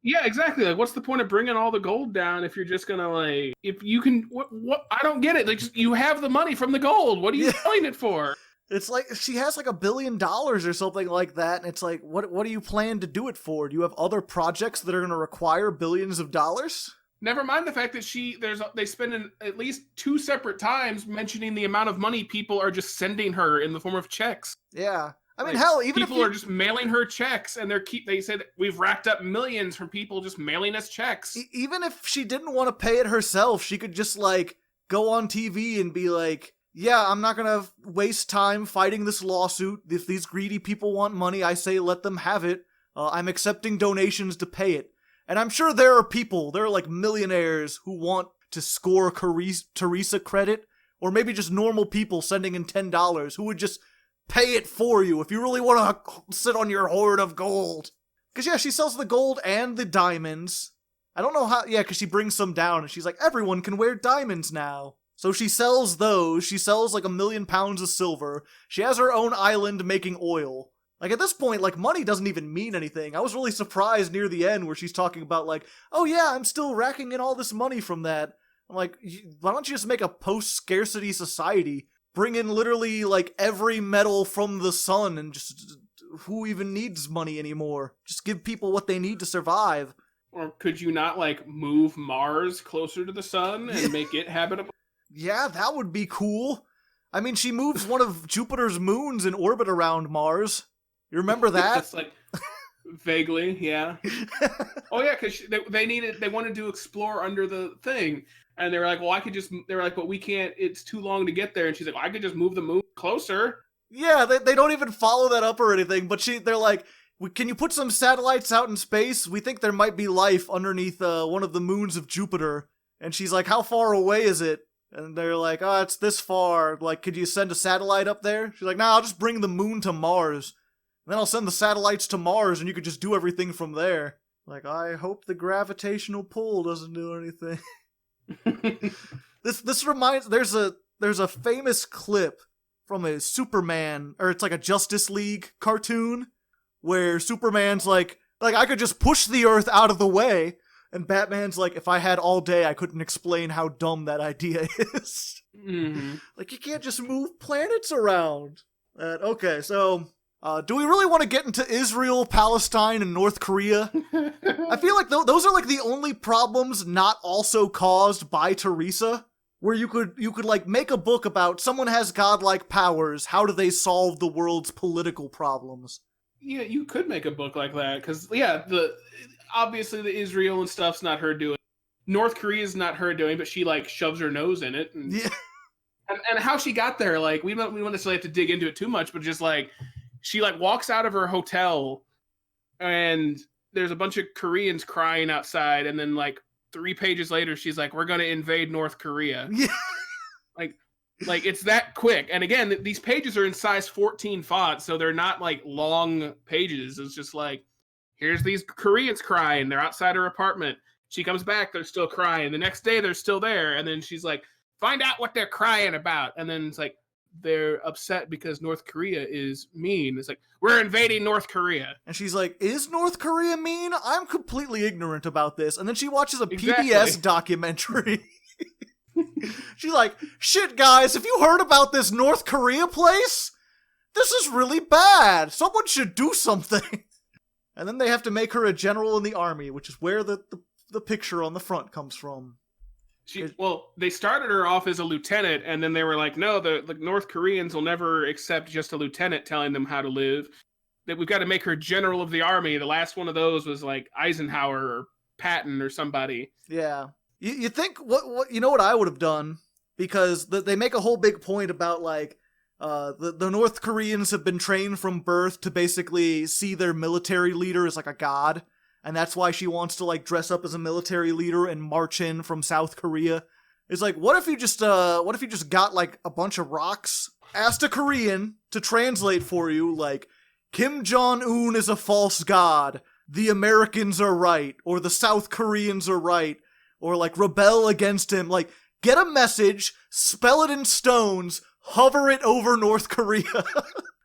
Yeah, exactly. Like, what's the point of bringing all the gold down if you're just gonna, like, if you can, what? I don't get it. Like, you have the money from the gold. What are you selling it for?
It's like she has like $1 billion or something like that, and it's like, what do you plan to do it for? Do you have other projects that are gonna require billions of dollars?
Never mind the fact that they spend at least 2 separate times mentioning the amount of money people are just sending her in the form of checks.
Yeah. I mean,
like,
hell, even
people are just mailing her checks, and they said we've racked up millions from people just mailing us checks.
Even if she didn't want to pay it herself, she could just like go on TV and be like, yeah, I'm not gonna waste time fighting this lawsuit. If these greedy people want money, I say let them have it. I'm accepting donations to pay it. And I'm sure there are like millionaires who want to score Theresa credit, or maybe just normal people sending in $10 who would just pay it for you if you really want to sit on your hoard of gold. Because, yeah, she sells the gold and the diamonds. I don't know how, because she brings some down and she's like, everyone can wear diamonds now. So she sells those. She sells like 1 million pounds of silver. She has her own island making oil. Like, at this point, like, money doesn't even mean anything. I was really surprised near the end where she's talking about, like, oh yeah, I'm still racking in all this money from that. I'm like, why don't you just make a post-scarcity society? Bring in literally, like, every metal from the sun and just, who even needs money anymore? Just give people what they need to survive.
Or could you not, like, move Mars closer to the sun and make it habitable?
Yeah, that would be cool. I mean, she moves one of Jupiter's moons in orbit around Mars. You remember that?
That's like, vaguely, yeah. Oh, yeah, because they wanted to explore under the thing. And they were like, well, they were like, but we can't, it's too long to get there. And she's like, well, I could just move the moon closer.
Yeah, they don't even follow that up or anything, but they're like, can you put some satellites out in space? We think there might be life underneath one of the moons of Jupiter. And she's like, how far away is it? And they're like, oh, it's this far. Like, could you send a satellite up there? She's like, nah, I'll just bring the moon to Mars. And then I'll send the satellites to Mars and you could just do everything from there. Like, I hope the gravitational pull doesn't do anything. This reminds, there's a famous clip from a Superman, or it's like a Justice League cartoon where Superman's like I could just push the Earth out of the way, and Batman's like, if I had all day, I couldn't explain how dumb that idea is.
Mm-hmm.
Like, you can't just move planets around. Okay, so do we really want to get into Israel, Palestine, and North Korea? I feel like those are like the only problems not also caused by Theresa, where you could like make a book about someone has godlike powers, how do they solve the world's political problems?
Yeah, you could make a book like that, because, yeah, obviously the Israel and stuff's not her doing. North Korea's not her doing, but she, like, shoves her nose in it. And,
yeah.
And how she got there, like, we don't necessarily have to dig into it too much, but just, like, she, like, walks out of her hotel, and there's a bunch of Koreans crying outside, and then, like, 3 pages later, she's like, we're going to invade North Korea.
Yeah.
Like, it's that quick. And again, these pages are in size 14 font, so they're not, like, long pages. It's just like, here's these Koreans crying. They're outside her apartment. She comes back, they're still crying. The next day, they're still there. And then she's like, find out what they're crying about. And then it's like, they're upset because North Korea is mean. It's like, we're invading North Korea.
And she's like, is North Korea mean? I'm completely ignorant about this. And then she watches a
Exactly.
PBS documentary. She's like, shit, guys, have you heard about this North Korea place? This is really bad. Someone should do something. And then they have to make her a general in the army, which is where the picture on the front comes from.
They started her off as a lieutenant, and then they were like, no, the North Koreans will never accept just a lieutenant telling them how to live. That we've got to make her general of the army. The last one of those was like Eisenhower or Patton or somebody.
Yeah. You think, what you know what I would have done? Because they make a whole big point about, like, the North Koreans have been trained from birth to basically see their military leader as like a god. And that's why she wants to, like, dress up as a military leader and march in from South Korea. It's like, what if you just got, like, a bunch of rocks, asked a Korean to translate for you, like, Kim Jong-un is a false god, the Americans are right, or the South Koreans are right, or, like, rebel against him. Like, get a message, spell it in stones, hover it over North Korea.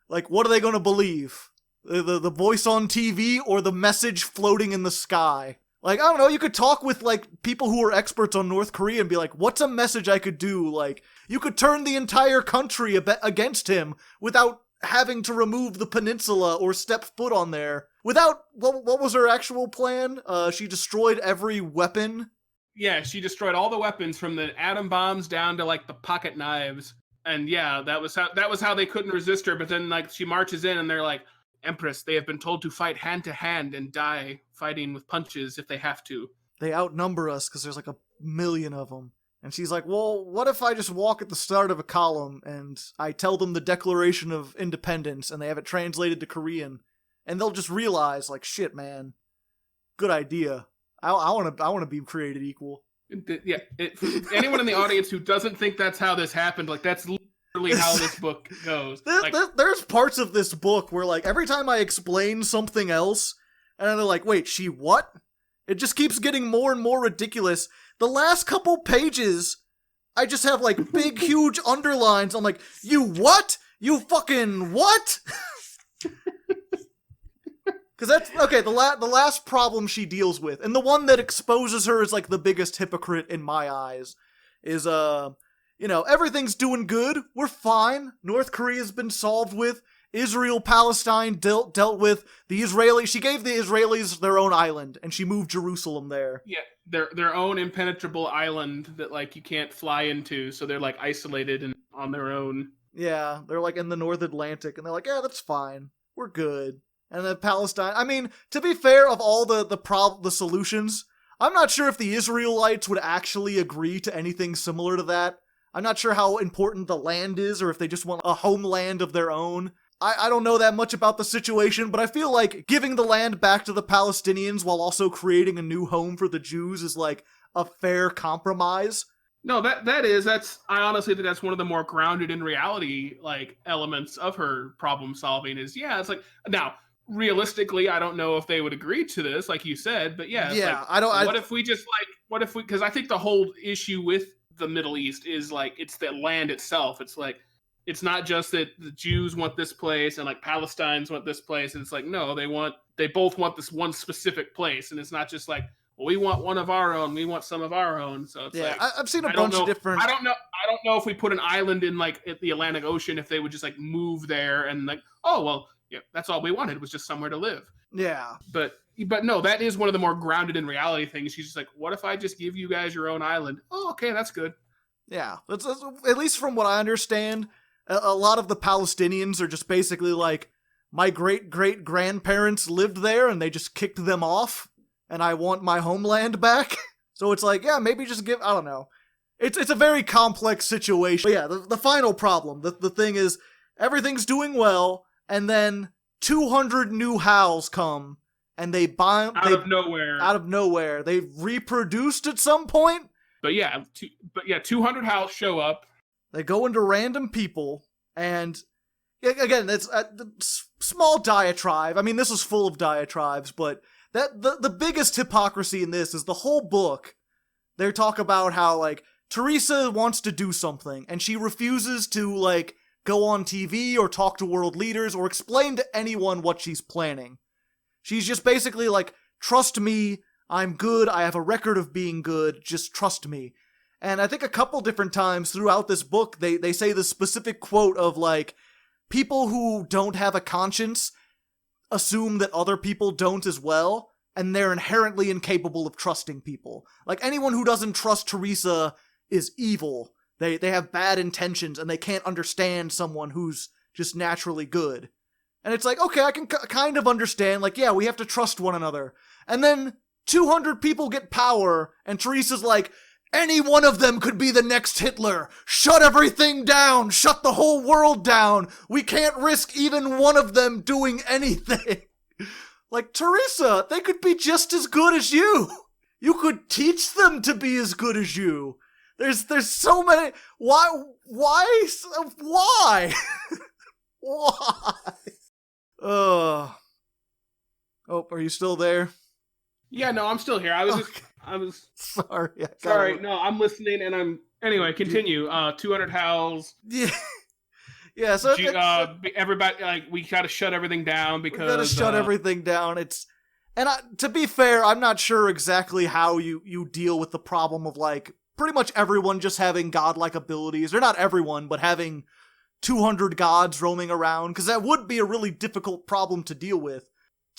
Like, what are they gonna believe? The voice on TV or the message floating in the sky? Like, I don't know, you could talk with, like, people who are experts on North Korea and be like, what's a message I could do? Like, you could turn the entire country against him without having to remove the peninsula or step foot on there. Without, what was her actual plan? She destroyed every weapon.
Yeah, she destroyed all the weapons from the atom bombs down to, like, the pocket knives. And yeah, that was how they couldn't resist her. But then, like, she marches in and they're like, Empress, they have been told to fight hand to hand and die fighting with punches if they have to.
They outnumber us because there's like 1 million of them. And she's like, well, what if I just walk at the start of a column and I tell them the Declaration of Independence and they have it translated to Korean, and they'll just realize, like, shit, man, good idea. I want to be created equal.
Yeah, anyone in the audience who doesn't think that's how this happened, like, that's literally how this book goes.
There's parts of this book where, like, every time I explain something else, and they're like, wait, she what? It just keeps getting more and more ridiculous. The last couple pages, I just have, like, big, huge underlines. I'm like, you what? You fucking what? Because that's, okay, the last problem she deals with, and the one that exposes her as, like, the biggest hypocrite in my eyes, is, everything's doing good. We're fine. North Korea's been solved with. Israel, Palestine dealt with. The Israelis, she gave the Israelis their own island, and she moved Jerusalem there.
Yeah, their own impenetrable island that, like, you can't fly into, so they're, like, isolated and on their own.
Yeah, they're, like, in the North Atlantic, and they're like, yeah, that's fine. We're good. And then Palestine, I mean, to be fair, of all the solutions, I'm not sure if the Israelites would actually agree to anything similar to that. I'm not sure how important the land is, or if they just want a homeland of their own. I don't know that much about the situation, but I feel like giving the land back to the Palestinians while also creating a new home for the Jews is, like, a fair compromise.
No, I honestly think that's one of the more grounded in reality, like, elements of her problem solving is, yeah, it's like, now, realistically, I don't know if they would agree to this, like you said, but yeah, because I think the whole issue with the Middle East is, like, it's the land itself. It's like, it's not just that the Jews want this place and, like, Palestinians want this place, and it's like, no, they both want this one specific place, and it's not just like, well, we want one of our own, we want some of our own. So it's like,
I've seen a bunch of different.
I don't know if we put an island in, like, at the Atlantic Ocean, if they would just, like, move there and, like, oh well, yeah, that's all we wanted was just somewhere to live.
Yeah,
but no, that is one of the more grounded in reality things. She's just like, what if I just give you guys your own island? Oh, okay, that's good.
Yeah, that's at least from what I understand. A lot of the Palestinians are just basically like, my great-great-grandparents lived there and they just kicked them off, and I want my homeland back. So it's like, yeah, maybe just I don't know. It's a very complex situation. But yeah, the final problem, the thing is, everything's doing well, and then 200 new Hals come, and they buy...
Out of nowhere.
They reproduced at some point.
But yeah, 200 Hals show up.
They go into random people, and again, it's a small diatribe. I mean, this is full of diatribes, but the biggest hypocrisy in this is the whole book. They talk about how, like, Theresa wants to do something, and she refuses to, like, go on TV or talk to world leaders or explain to anyone what she's planning. She's just basically like, trust me, I'm good, I have a record of being good, just trust me. And I think a couple different times throughout this book, they say the specific quote of like, people who don't have a conscience assume that other people don't as well, and they're inherently incapable of trusting people. Like, anyone who doesn't trust Theresa is evil. They have bad intentions, and they can't understand someone who's just naturally good. And it's like, okay, I can kind of understand, like, yeah, we have to trust one another. And then 200 people get power, and Theresa's like, any one of them could be the next Hitler. Shut everything down. Shut the whole world down. We can't risk even one of them doing anything. Like, Theresa, they could be just as good as you. You could teach them to be as good as you. There's so many. Why? Why? Why? Oh, are you still there?
Yeah, no, I'm still here. I was
sorry.
No, I'm listening, and anyway. Continue. 200 howls.
Yeah. Yeah. So
everybody, like, we gotta shut everything down because
we gotta shut everything down. To be fair, I'm not sure exactly how you deal with the problem of like pretty much everyone just having godlike abilities, or not everyone, but having 200 gods roaming around, because that would be a really difficult problem to deal with.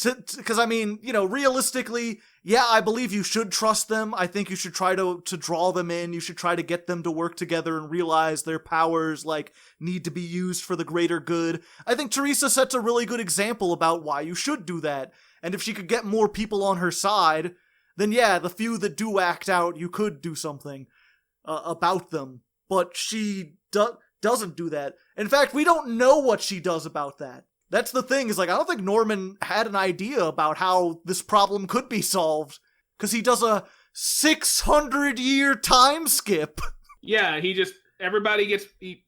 Because, I mean, realistically, yeah, I believe you should trust them. I think you should try to draw them in. You should try to get them to work together and realize their powers, like, need to be used for the greater good. I think Theresa sets a really good example about why you should do that. And if she could get more people on her side, then yeah, the few that do act out, you could do something about them. But she doesn't do that. In fact, we don't know what she does about that. That's the thing, is like, I don't think Norman had an idea about how this problem could be solved, because he does a 600-year time skip.
Yeah,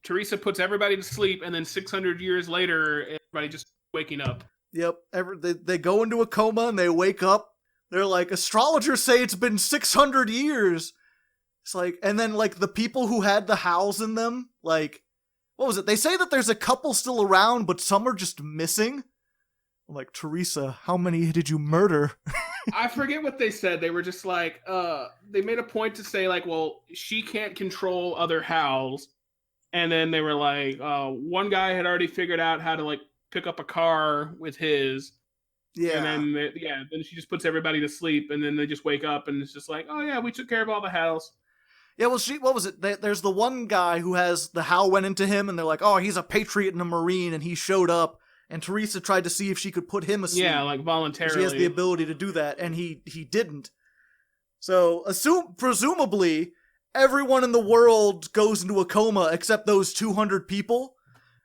Theresa puts everybody to sleep, and then 600 years later, everybody just waking up.
Yep, they go into a coma, and they wake up. They're like, astrologers say it's been 600 years. It's like, and then, like, the people who had the howls in them, like, what was it? They say that there's a couple still around, but some are just missing. I'm like, Theresa, how many did you murder?
I forget what they said. They were just like, they made a point to say, like, well, she can't control other howls. And then they were like, one guy had already figured out how to, like, pick up a car with his.
Yeah.
And then, then she just puts everybody to sleep, and then they just wake up, and it's just like, oh, yeah, we took care of all the howls.
Yeah, well, what was it? There's the one guy who has the howl went into him, and they're like, oh, he's a patriot and a Marine, and he showed up, and Theresa tried to see if she could put him asleep.
Yeah, like voluntarily.
She has the ability to do that, and he didn't. So, presumably, everyone in the world goes into a coma except those 200 people,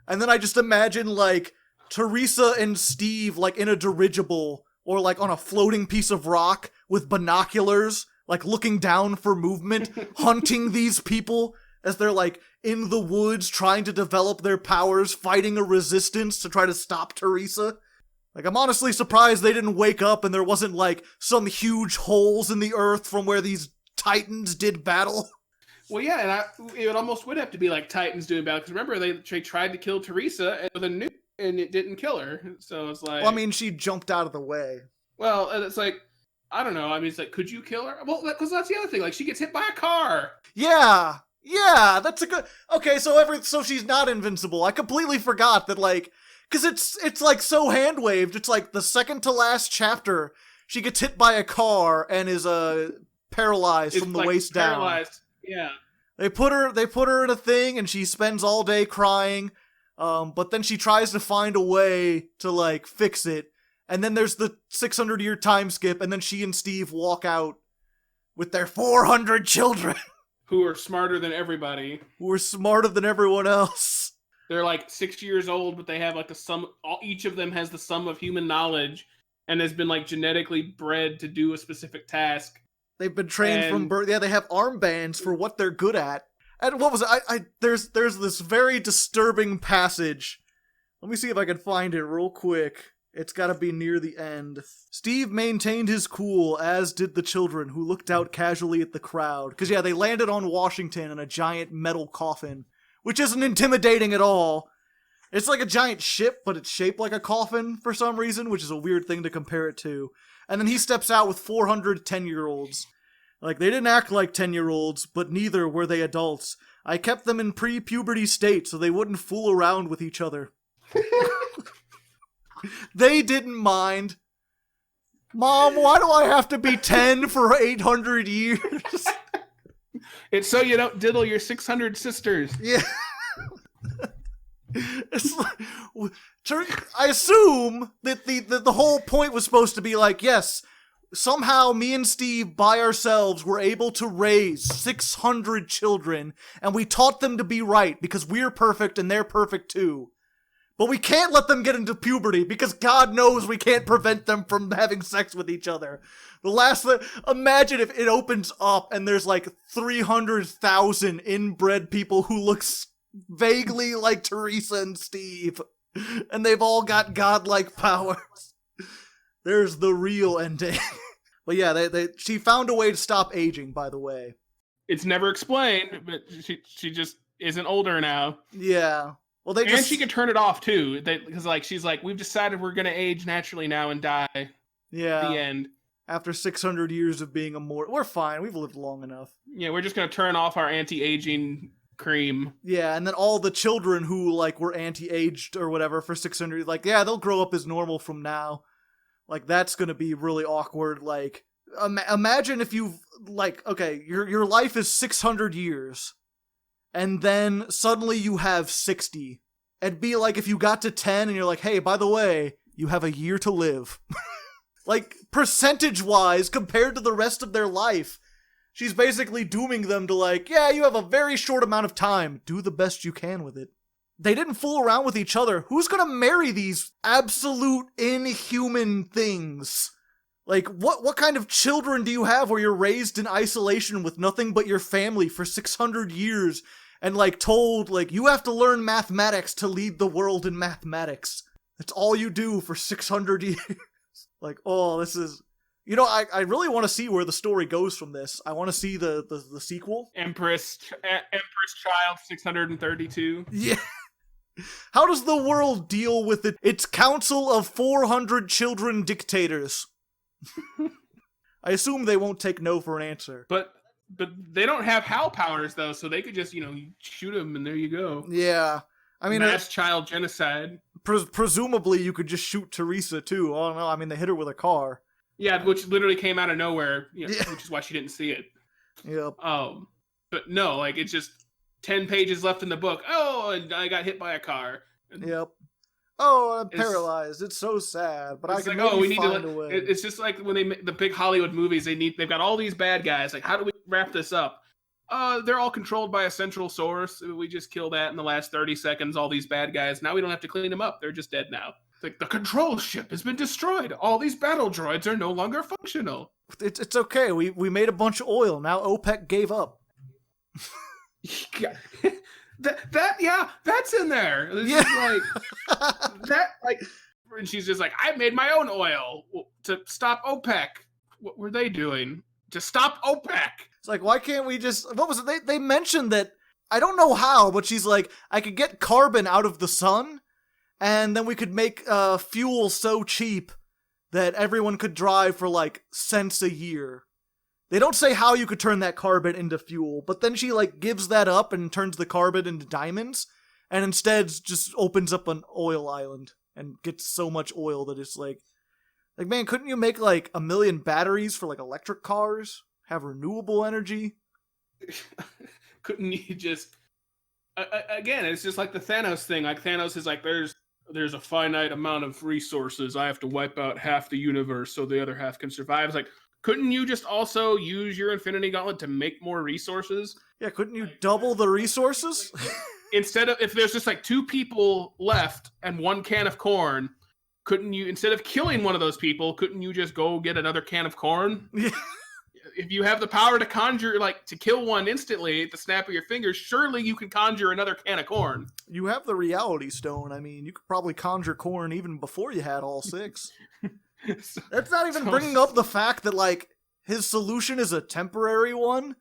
and then I just imagine, like, Theresa and Steve, like, in a dirigible, or, like, on a floating piece of rock with binoculars, like, looking down for movement, hunting these people as they're, like, in the woods trying to develop their powers, fighting a resistance to try to stop Theresa. Like, I'm honestly surprised they didn't wake up and there wasn't, like, some huge holes in the earth from where these titans did battle.
Well, yeah, and it almost would have to be, like, titans doing battle, because remember, they tried to kill Theresa with a nuke, and it didn't kill her, so it's like...
Well, I mean, she jumped out of the way.
Well, and it's like... I don't know. I mean, it's like, could you kill her? Well, because that's the other thing. Like, she gets hit by a car.
Yeah, that's a good... Okay, so she's not invincible. I completely forgot that, like... Because it's like, so hand-waved. It's like, the second to last chapter, she gets hit by a car and is, paralyzed from the waist down.
Paralyzed, yeah.
They put her in a thing, and she spends all day crying, but then she tries to find a way to, like, fix it. And then there's the 600-year time skip, and then she and Steve walk out with their 400 children.
Who are smarter than everybody.
Who are smarter than everyone else.
They're like 6 years old, but they have like each of them has the sum of human knowledge and has been like genetically bred to do a specific task.
They've been trained from birth. Yeah, they have armbands for what they're good at. And what was it? There's this very disturbing passage. Let me see if I can find it real quick. It's gotta be near the end. Steve maintained his cool, as did the children, who looked out casually at the crowd. Because, yeah, they landed on Washington in a giant metal coffin, which isn't intimidating at all. It's like a giant ship, but it's shaped like a coffin for some reason, which is a weird thing to compare it to. And then he steps out with 400 10-year-olds. Like, they didn't act like 10-year-olds, but neither were they adults. I kept them in pre-puberty state so they wouldn't fool around with each other. They didn't mind. Mom, why do I have to be 10 for 800 years?
It's so you don't diddle your 600 sisters.
Yeah. It's like, I assume that the whole point was supposed to be like, yes, somehow me and Steve by ourselves were able to raise 600 children, and we taught them to be right because we're perfect and they're perfect too. But we can't let them get into puberty because God knows we can't prevent them from having sex with each other. Imagine if it opens up and there's like 300,000 inbred people who look vaguely like Theresa and Steve, and they've all got godlike powers. There's the real ending. But yeah, she found a way to stop aging, by the way.
It's never explained, but she just isn't older now.
Yeah. Well,
and she can turn it off too, because like she's like, we've decided we're gonna age naturally now and die.
Yeah.
The end.
After 600 years of being immortal, we're fine. We've lived long enough.
Yeah, we're just gonna turn off our anti-aging cream.
Yeah, and then all the children who like were anti-aged or whatever for 600, like, yeah, they'll grow up as normal from now. Like, that's gonna be really awkward. Like, imagine if you've like, okay, your life is 600 years. And then suddenly you have 60. It'd be like if you got to 10 and you're like, hey, by the way, you have a year to live. Like, percentage-wise, compared to the rest of their life, she's basically dooming them to like, yeah, you have a very short amount of time. Do the best you can with it. They didn't fool around with each other. Who's gonna marry these absolute inhuman things? Like, what kind of children do you have where you're raised in isolation with nothing but your family for 600 years and, like, told, like, you have to learn mathematics to lead the world in mathematics. That's all you do for 600 years. Like, oh, this is... You know, I really want to see where the story goes from this. I want to see the sequel.
Empress Child 632.
Yeah. How does the world deal with its council of 400 children dictators? I assume they won't take no for an answer.
But they don't have HAL powers, though, so they could just, shoot them and there you go.
Yeah. I mean...
Mass child genocide.
Presumably you could just shoot Theresa, too. Oh, no, I mean, they hit her with a car.
Yeah, which literally came out of nowhere, yeah. Which is why she didn't see it.
Yep.
But no, like, it's just 10 pages left in the book. Oh, and I got hit by a car.
Yep. Oh, I'm paralyzed. It's so sad, but I can find a way.
It's just like when they make the big Hollywood movies, they've got all these bad guys. Like, how do we wrap this up? They're all controlled by a central source. We just kill that in the last 30 seconds, all these bad guys. Now we don't have to clean them up. They're just dead now. It's like, the control ship has been destroyed. All these battle droids are no longer functional.
It's okay. We made a bunch of oil. Now OPEC gave up.
That's in there. It's
yeah.
And she's just like, I made my own oil to stop OPEC. What were they doing to stop OPEC?
It's like, why can't we just... What was it? They mentioned that, I don't know how, but she's like, I could get carbon out of the sun, and then we could make fuel so cheap that everyone could drive for, like, cents a year. They don't say how you could turn that carbon into fuel, but then she, like, gives that up and turns the carbon into diamonds, and instead just opens up an oil island and gets so much oil that it's like, man, couldn't you make, like, 1 million batteries for, like, electric cars? Have renewable energy?
Couldn't you just... Again, it's just like the Thanos thing. Like, Thanos is like, there's a finite amount of resources. I have to wipe out half the universe so the other half can survive. It's like, couldn't you just also use your Infinity Gauntlet to make more resources?
Yeah, couldn't you double the resources?
Instead of, if there's just like 2 people left and 1 can of corn, couldn't you, instead of killing one of those people, couldn't you just go get another can of corn?
Yeah.
If you have the power to conjure, like, to kill one instantly at the snap of your fingers, surely you can conjure another can of corn.
You have the reality stone. I mean, you could probably conjure corn even before you had all 6. That's not even bringing up the fact that, like, his solution is a temporary one.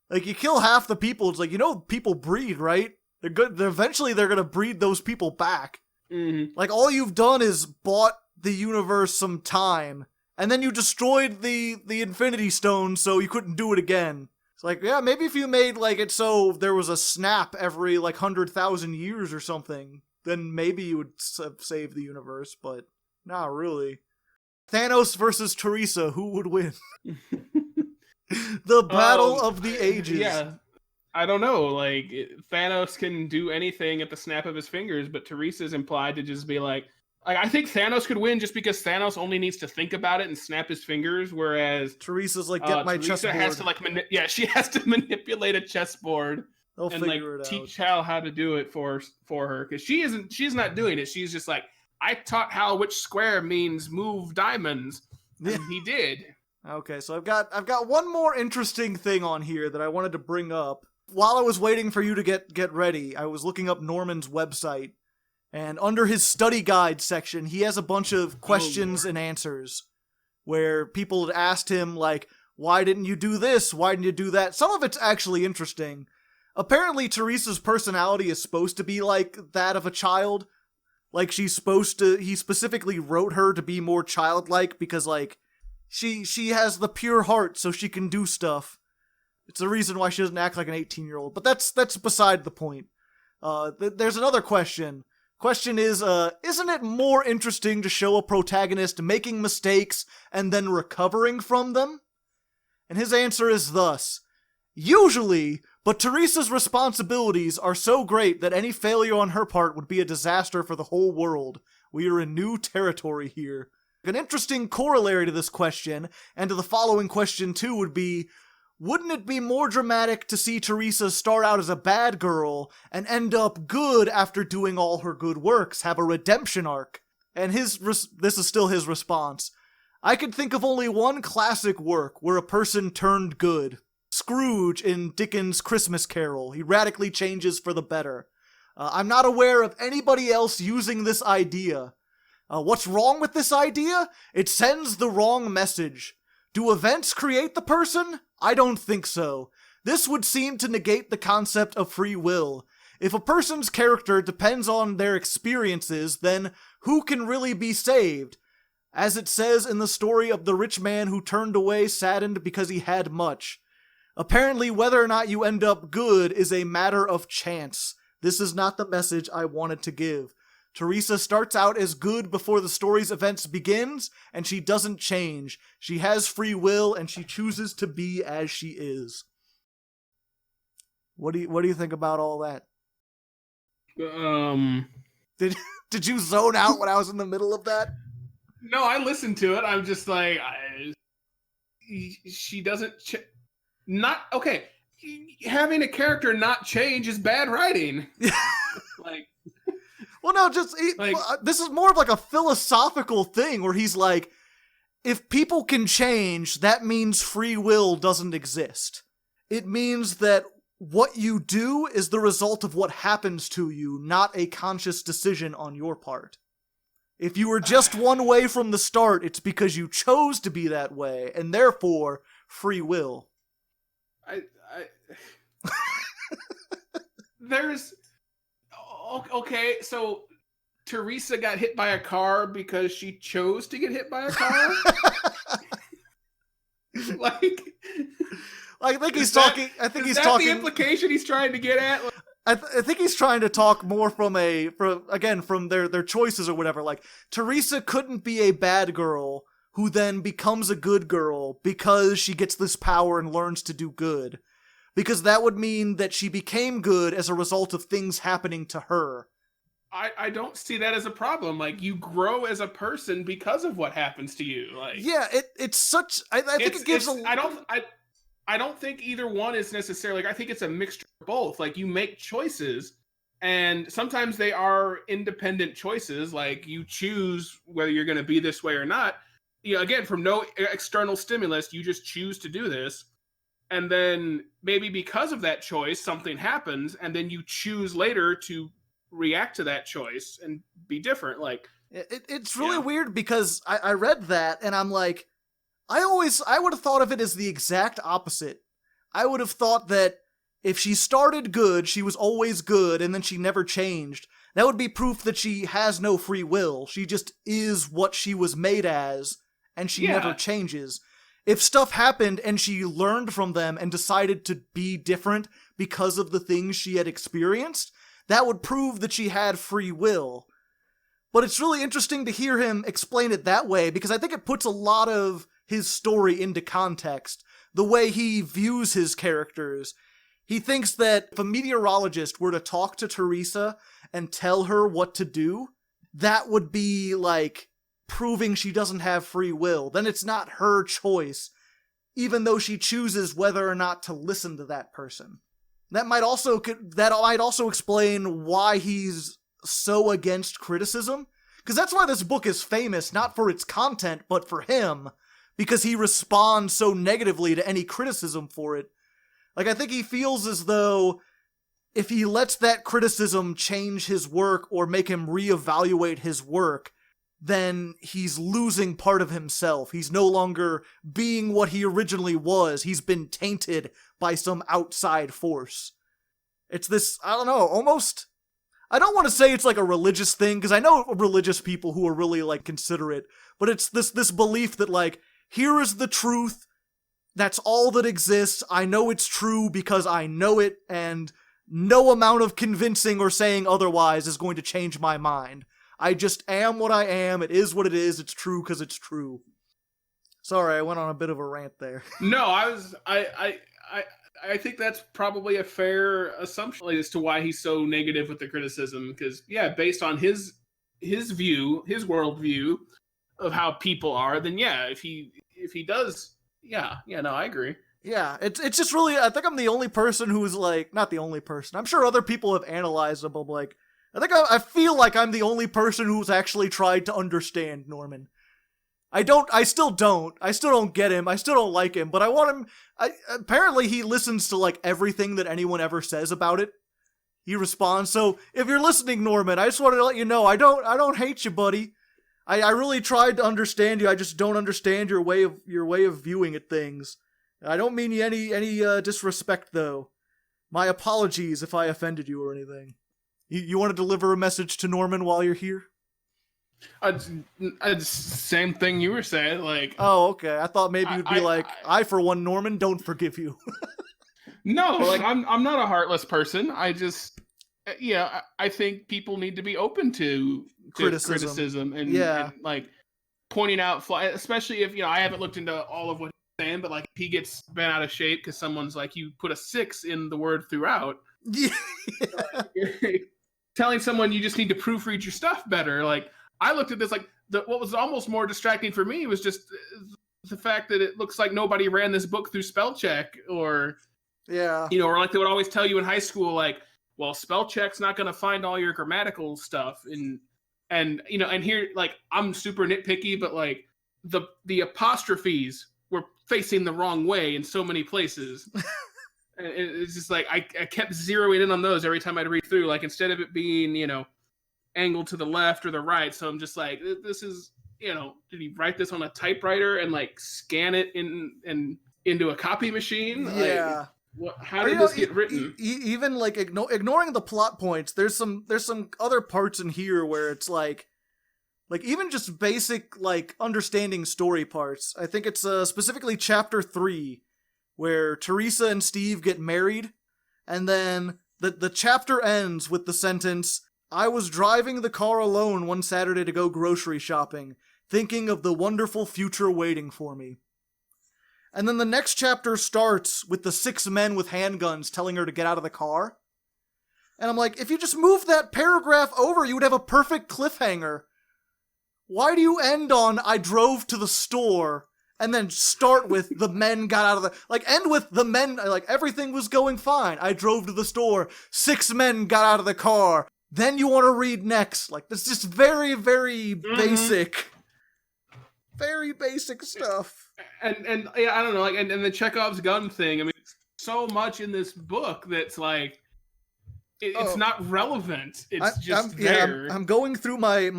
Like, you kill half the people, it's like, people breed, right? Eventually they're gonna breed those people back.
Mm-hmm.
Like, all you've done is bought the universe some time, and then you destroyed the Infinity Stone so you couldn't do it again. It's like, yeah, maybe if you made, like, it so there was a snap every, like, 100,000 years or something, then maybe you would save the universe, but not really. Thanos versus Theresa, who would win? The battle of the ages.
Yeah. I don't know, like, Thanos can do anything at the snap of his fingers, but Teresa's implied to just be like, I think Thanos could win just because Thanos only needs to think about it and snap his fingers, whereas
Teresa's like, get my
Teresa
chessboard.
has to, like, she has to manipulate a chessboard
They'll
and,
figure
like,
it out.
teach Hal how to do it for her, because she's not doing it. She's just like, I taught Hal which square means move diamonds, and he did.
Okay, so I've got one more interesting thing on here that I wanted to bring up. While I was waiting for you to get ready, I was looking up Norman's website, and under his study guide section, he has a bunch of questions and answers where people had asked him, like, why didn't you do this? Why didn't you do that? Some of it's actually interesting. Apparently, Teresa's personality is supposed to be like that of a child. Like, he specifically wrote her to be more childlike because, like, she has the pure heart so she can do stuff. It's the reason why she doesn't act like an 18-year-old. But that's beside the point. There's another question. Question is, isn't it more interesting to show a protagonist making mistakes and then recovering from them? And his answer is thus. Usually, but Teresa's responsibilities are so great that any failure on her part would be a disaster for the whole world. We are in new territory here. An interesting corollary to this question, and to the following question too, would be, wouldn't it be more dramatic to see Theresa start out as a bad girl and end up good after doing all her good works, have a redemption arc? And this is still his response. I could think of only one classic work where a person turned good. Scrooge in Dickens' Christmas Carol. He radically changes for the better. I'm not aware of anybody else using this idea. What's wrong with this idea? It sends the wrong message. Do events create the person? I don't think so. This would seem to negate the concept of free will. If a person's character depends on their experiences, then who can really be saved? As it says in the story of the rich man who turned away saddened because he had much. Apparently, whether or not you end up good is a matter of chance. This is not the message I wanted to give. Theresa starts out as good before the story's events begins, and she doesn't change. She has free will, and she chooses to be as she is. What do you think about all that? Did you zone out when I was in the middle of that?
No, I listened to it. I'm just like, she doesn't. Not okay. Having a character not change is bad writing. Like.
Well, no, this is more of like a philosophical thing where he's like, if people can change, that means free will doesn't exist. It means that what you do is the result of what happens to you, not a conscious decision on your part. If you were just one way from the start, it's because you chose to be that way, and therefore, free will.
There's... Okay, so Theresa got hit by a car because she chose to get hit by a car?
I think he's talking...
Is that the implication he's trying to get at?
I think he's trying to talk more from their choices or whatever. Like, Theresa couldn't be a bad girl who then becomes a good girl because she gets this power and learns to do good. Because that would mean that she became good as a result of things happening to her.
I don't see that as a problem. Like, you grow as a person because of what happens to you. Like,
yeah, it's such... I think it gives
I don't think either one is necessarily... Like, I think it's a mixture of both. Like, you make choices, and sometimes they are independent choices. Like, you choose whether you're going to be this way or not. You know, again, from no external stimulus, you just choose to do this. And then maybe because of that choice, something happens, and then you choose later to react to that choice and be different. Like,
it's really weird because I read that and I'm like, I would have thought of it as the exact opposite. I would have thought that if she started good, she was always good, and then she never changed, that would be proof that she has no free will. She just is what she was made as, and she never changes. If stuff happened and she learned from them and decided to be different because of the things she had experienced, that would prove that she had free will. But it's really interesting to hear him explain it that way, because I think it puts a lot of his story into context. The way he views his characters. He thinks that if a meteorologist were to talk to Theresa and tell her what to do, that would be like proving she doesn't have free will. Then it's not her choice, even though she chooses whether or not to listen to that person. That might also explain why he's so against criticism, because that's why this book is famous, not for its content, but for him, because he responds so negatively to any criticism for it. Like, I think he feels as though if he lets that criticism change his work or make him reevaluate his work, then he's losing part of himself. He's no longer being what he originally was. He's been tainted by some outside force. It's this, I don't know, almost... I don't want to say it's like a religious thing, because I know religious people who are really, like, considerate, but it's this belief that, like, here is the truth, that's all that exists, I know it's true because I know it, and no amount of convincing or saying otherwise is going to change my mind. I just am what I am, it is what it is, it's true because it's true. Sorry, I went on a bit of a rant there.
No, I think that's probably a fair assumption as to why he's so negative with the criticism, because, yeah, based on his view, his worldview of how people are, then yeah, if he does... Yeah, no, I agree.
Yeah, it's just really, I think I'm the only person who's like, not the only person, I'm sure other people have analyzed him, but like, I feel like I'm the only person who's actually tried to understand Norman. I still don't get him, I still don't like him, but I want him, apparently he listens to like everything that anyone ever says about it. He responds, so if you're listening, Norman, I just wanted to let you know, I don't hate you, buddy. I really tried to understand you. I just don't understand your way of viewing at things. I don't mean you any disrespect though. My apologies if I offended you or anything. You want to deliver a message to Norman while you're here?
Same thing you were saying, like.
Oh, okay. I thought maybe you'd be I for one, Norman, don't forgive you.
No, like I'm not a heartless person. I just. Yeah, I think people need to be open to criticism and like pointing out, especially if, I haven't looked into all of what he's saying, but like if he gets bent out of shape because someone's like, you put a 6 in the word throughout. Yeah. Telling someone you just need to proofread your stuff better. Like, I looked at this, like, what was almost more distracting for me was just the fact that it looks like nobody ran this book through spell check, or, or like they would always tell you in high school, like, well, spell check's not going to find all your grammatical stuff. And here, like, I'm super nitpicky, but like the apostrophes were facing the wrong way in so many places. And it's just like, I kept zeroing in on those every time I'd read through, like, instead of it being, angled to the left or the right. So I'm just like, this is, did he write this on a typewriter and like scan it into a copy machine?
Yeah.
Like, how did this get written?
Even like ignoring the plot points, there's some other parts in here where it's like even just basic like understanding story parts. I think it's specifically chapter 3 where Theresa and Steve get married, and then the chapter ends with the sentence, "I was driving the car alone one Saturday to go grocery shopping, thinking of the wonderful future waiting for me." And then the next chapter starts with the 6 men with handguns telling her to get out of the car. And I'm like, if you just moved that paragraph over, you would have a perfect cliffhanger. Why do you end on, "I drove to the store," and then start with the men got out of the... Like, end with the men, like, everything was going fine. I drove to the store. 6 men got out of the car. Then you want to read next. Like, that's just very, very basic. Very basic stuff.
And yeah, I don't know, like, and the Chekhov's gun thing. I mean, so much in this book that's like, it's not relevant. It's just there.
I'm going through my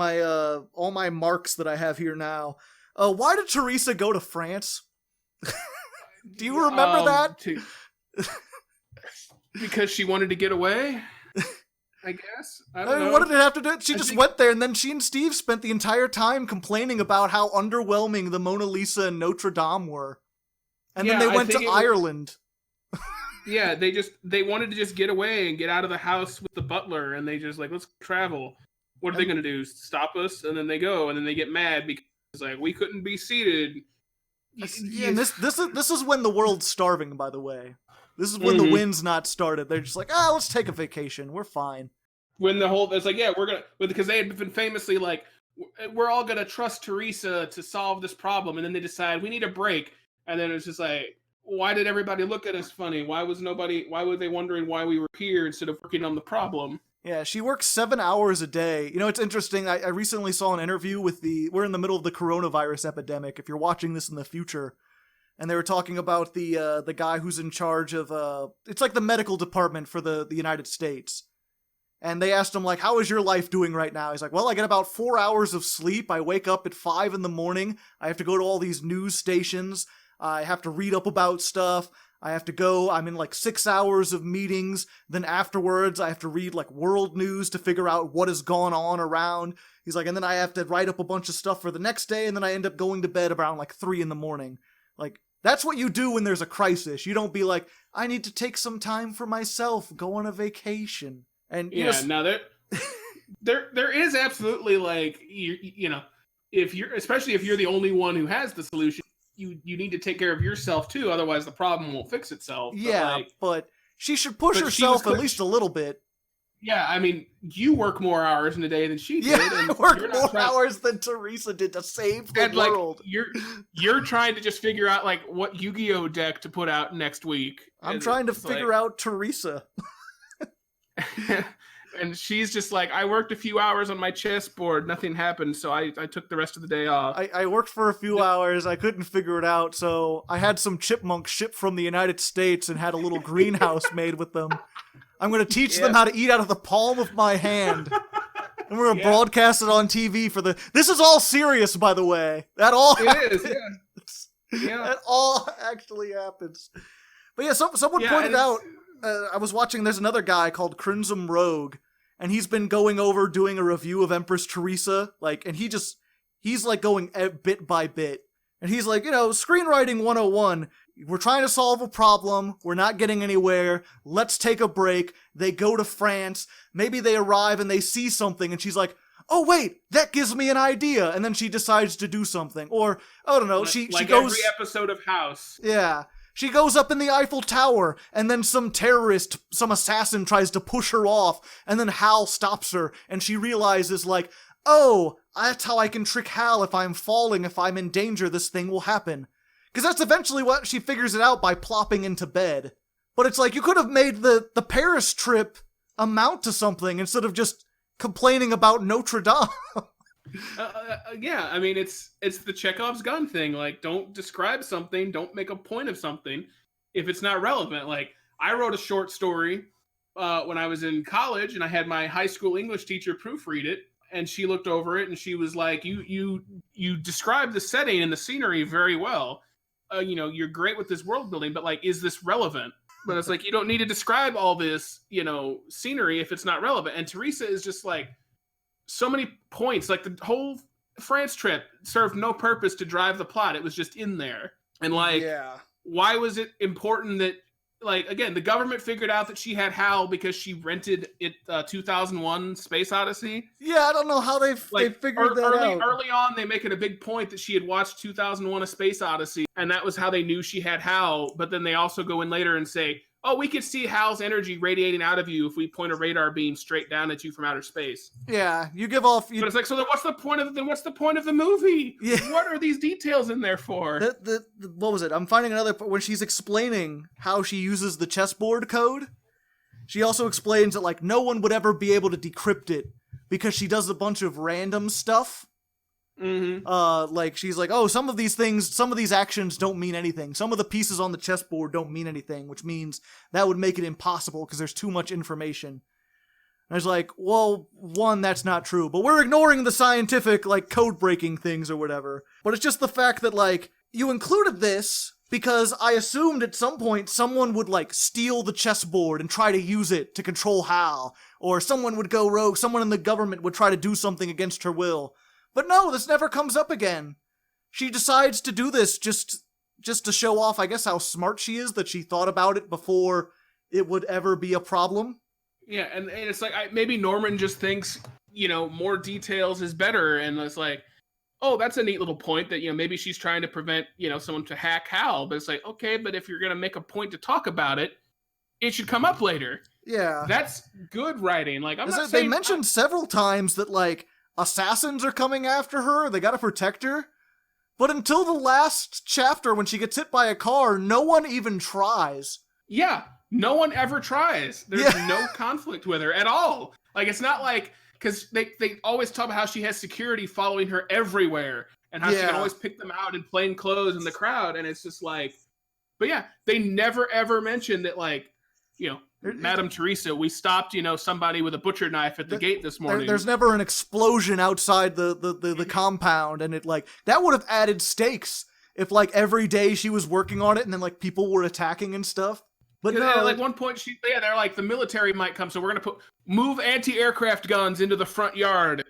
all my marks that I have here now. Why did Theresa go to France? Do you remember that?
Because she wanted to get away, I guess. I don't know.
What did it have to do? She just went there, and then she and Steve spent the entire time complaining about how underwhelming the Mona Lisa and Notre Dame were. And then they went to Ireland.
Yeah, they wanted to just get away and get out of the house with the butler, and they just like, let's travel. What are they going to do? Stop us? And then they go, and then they get mad because like we couldn't be seated.
Yeah, and this is when the world's starving, by the way. This is when the wind's not started. They're just like, let's take a vacation. We're fine.
When the whole, it's like, yeah, we're going to, because they had been famously like, we're all going to trust Theresa to solve this problem. And then they decide we need a break. And then it's just like, why did everybody look at us funny? Why were they wondering why we were here instead of working on the problem?
Yeah, she works 7 hours a day. You know, it's interesting. I recently saw an interview with we're in the middle of the coronavirus epidemic, if you're watching this in the future. And they were talking about the guy who's in charge of, it's like the medical department for the United States. And they asked him, like, how is your life doing right now? He's like, well, I get about 4 hours of sleep. I wake up at 5 a.m. I have to go to all these news stations. I have to read up about stuff. I have to go, I'm in like 6 hours of meetings. Then afterwards, I have to read like world news to figure out what has gone on around. He's like, and then I have to write up a bunch of stuff for the next day. And then I end up going to bed around like 3 a.m. Like, that's what you do when there's a crisis. You don't be like, I need to take some time for myself, go on a vacation. And
now there is absolutely like, you know, especially if you're the only one who has the solution, you need to take care of yourself too. Otherwise the problem won't fix itself.
Yeah, but she should push herself at least a little bit.
Yeah, I mean, you work more hours in a day than she did.
Yeah, I work more hours than Theresa did to save the world.
Like, you're trying to just figure out like what Yu-Gi-Oh deck to put out next week.
I'm trying to figure out Theresa.
And she's just like, I worked a few hours on my chessboard, nothing happened, so I took the rest of the day off.
I worked for a few hours, I couldn't figure it out, so I had some chipmunks shipped from the United States and had a little greenhouse made with them. I'm going to teach them how to eat out of the palm of my hand. And we're going to broadcast it on TV for This is all serious, by the way. That all
happens. Yeah.
That all actually happens. But yeah, someone pointed out, I was watching, there's another guy called Crimson Rogue, and he's been going over doing a review of Empress Theresa, like, and he's like going bit by bit. And he's like, you know, screenwriting 101, we're trying to solve a problem, we're not getting anywhere, let's take a break. They go to France, maybe they arrive and they see something, and she's like, oh wait, that gives me an idea, and then she decides to do something. Or, I don't know, she goes...
every episode of House.
Yeah. She goes up in the Eiffel Tower, and then some assassin tries to push her off, and then Hal stops her, and she realizes, like, oh, that's how I can trick Hal. If I'm falling, if I'm in danger, this thing will happen. Because that's eventually what she figures it out by plopping into bed. But it's like, you could have made the Paris trip amount to something instead of just complaining about Notre Dame.
Yeah, I mean, it's the Chekhov's gun thing. Like, don't describe something, don't make a point of something if it's not relevant. Like, I wrote a short story when I was in college, and I had my high school English teacher proofread it, and she looked over it, and she was like, you described the setting and the scenery very well. You know, you're great with this world building, but like, is this relevant? But it's like, you don't need to describe all this, you know, scenery if it's not relevant. And Theresa is just like, so many points, like the whole France trip served no purpose to drive the plot. It was just in there. And like, why was it important that, like, again, the government figured out that she had Hal because she rented it 2001 Space Odyssey.
Yeah, I don't know how they figured that out.
Early on, they make it a big point that she had watched 2001 A Space Odyssey, and that was how they knew she had Hal. But then they also go in later and say, oh, we could see Hal's energy radiating out of you if we point a radar beam straight down at you from outer space.
Yeah, you give off...
But it's like, so then what's the point of the movie?
Yeah.
What are these details in there for?
What was it? I'm finding another... When she's explaining how she uses the chessboard code, she also explains that, like, no one would ever be able to decrypt it because she does a bunch of random stuff.
Mm-hmm.
Like, she's like, oh, some of these actions don't mean anything. Some of the pieces on the chessboard don't mean anything, which means that would make it impossible because there's too much information. And I was like, well, one, that's not true, but we're ignoring the scientific, like, code-breaking things or whatever. But it's just the fact that, like, you included this because I assumed at some point someone would, like, steal the chessboard and try to use it to control Hal, or someone would go rogue, someone in the government would try to do something against her will. But no, this never comes up again. She decides to do this just to show off, I guess, how smart she is, that she thought about it before it would ever be a problem.
Yeah, and it's like, maybe Norman just thinks, more details is better, and it's like, oh, that's a neat little point that, maybe she's trying to prevent, someone to hack Hal, but it's like, okay, but if you're going to make a point to talk about it, it should come up later.
Yeah.
That's good writing. Like, I'm not
saying... They mentioned several times that, like, assassins are coming after her, they gotta protect her, but until the last chapter when she gets hit by a car, no one even tries.
Yeah, no one ever tries. There's no conflict with her at all. Like, it's not like, because they always talk about how she has security following her everywhere, and how she can always pick them out in plain clothes in the crowd, and it's just like, but yeah, they never ever mention that, like, Madame Theresa, we stopped, somebody with a butcher knife at the gate this morning.
There's never an explosion outside the compound, and it, like, that would have added stakes if, like, every day she was working on it and then, like, people were attacking and stuff. But no,
at, like, one point, they're like, the military might come, so we're going to move anti-aircraft guns into the front yard.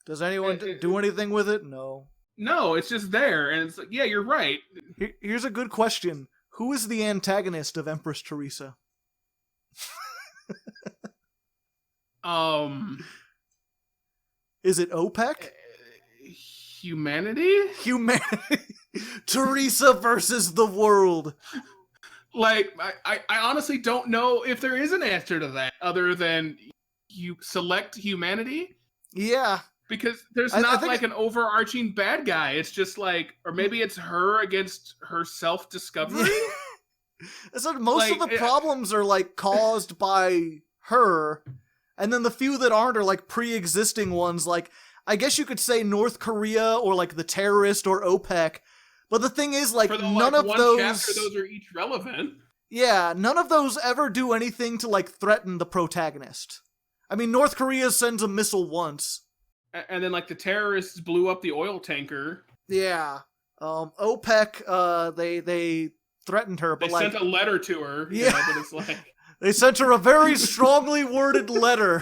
Does anyone do anything with it? No.
No, it's just there, and it's like, yeah, you're right.
Here's a good question. Who is the antagonist of Empress Theresa? Is it OPEC?
Humanity?
Theresa versus the world.
Like, I honestly don't know if there is an answer to that other than you select humanity.
Yeah.
Because there's not like an overarching bad guy. It's just like, or maybe it's her against her self-discovery.
So most of the problems are, like, caused by her, and then the few that aren't are, like, pre-existing ones, like, I guess you could say North Korea, or, like, the terrorist, or OPEC, but the thing is, like, none of those...
chapter, those are each relevant.
Yeah, none of those ever do anything to, like, threaten the protagonist. I mean, North Korea sends a missile once.
And then, like, the terrorists blew up the oil tanker.
Yeah. OPEC, they threatened her, but,
they
like...
sent a letter to her,
yeah.
But it's like...
They sent her a very strongly worded letter.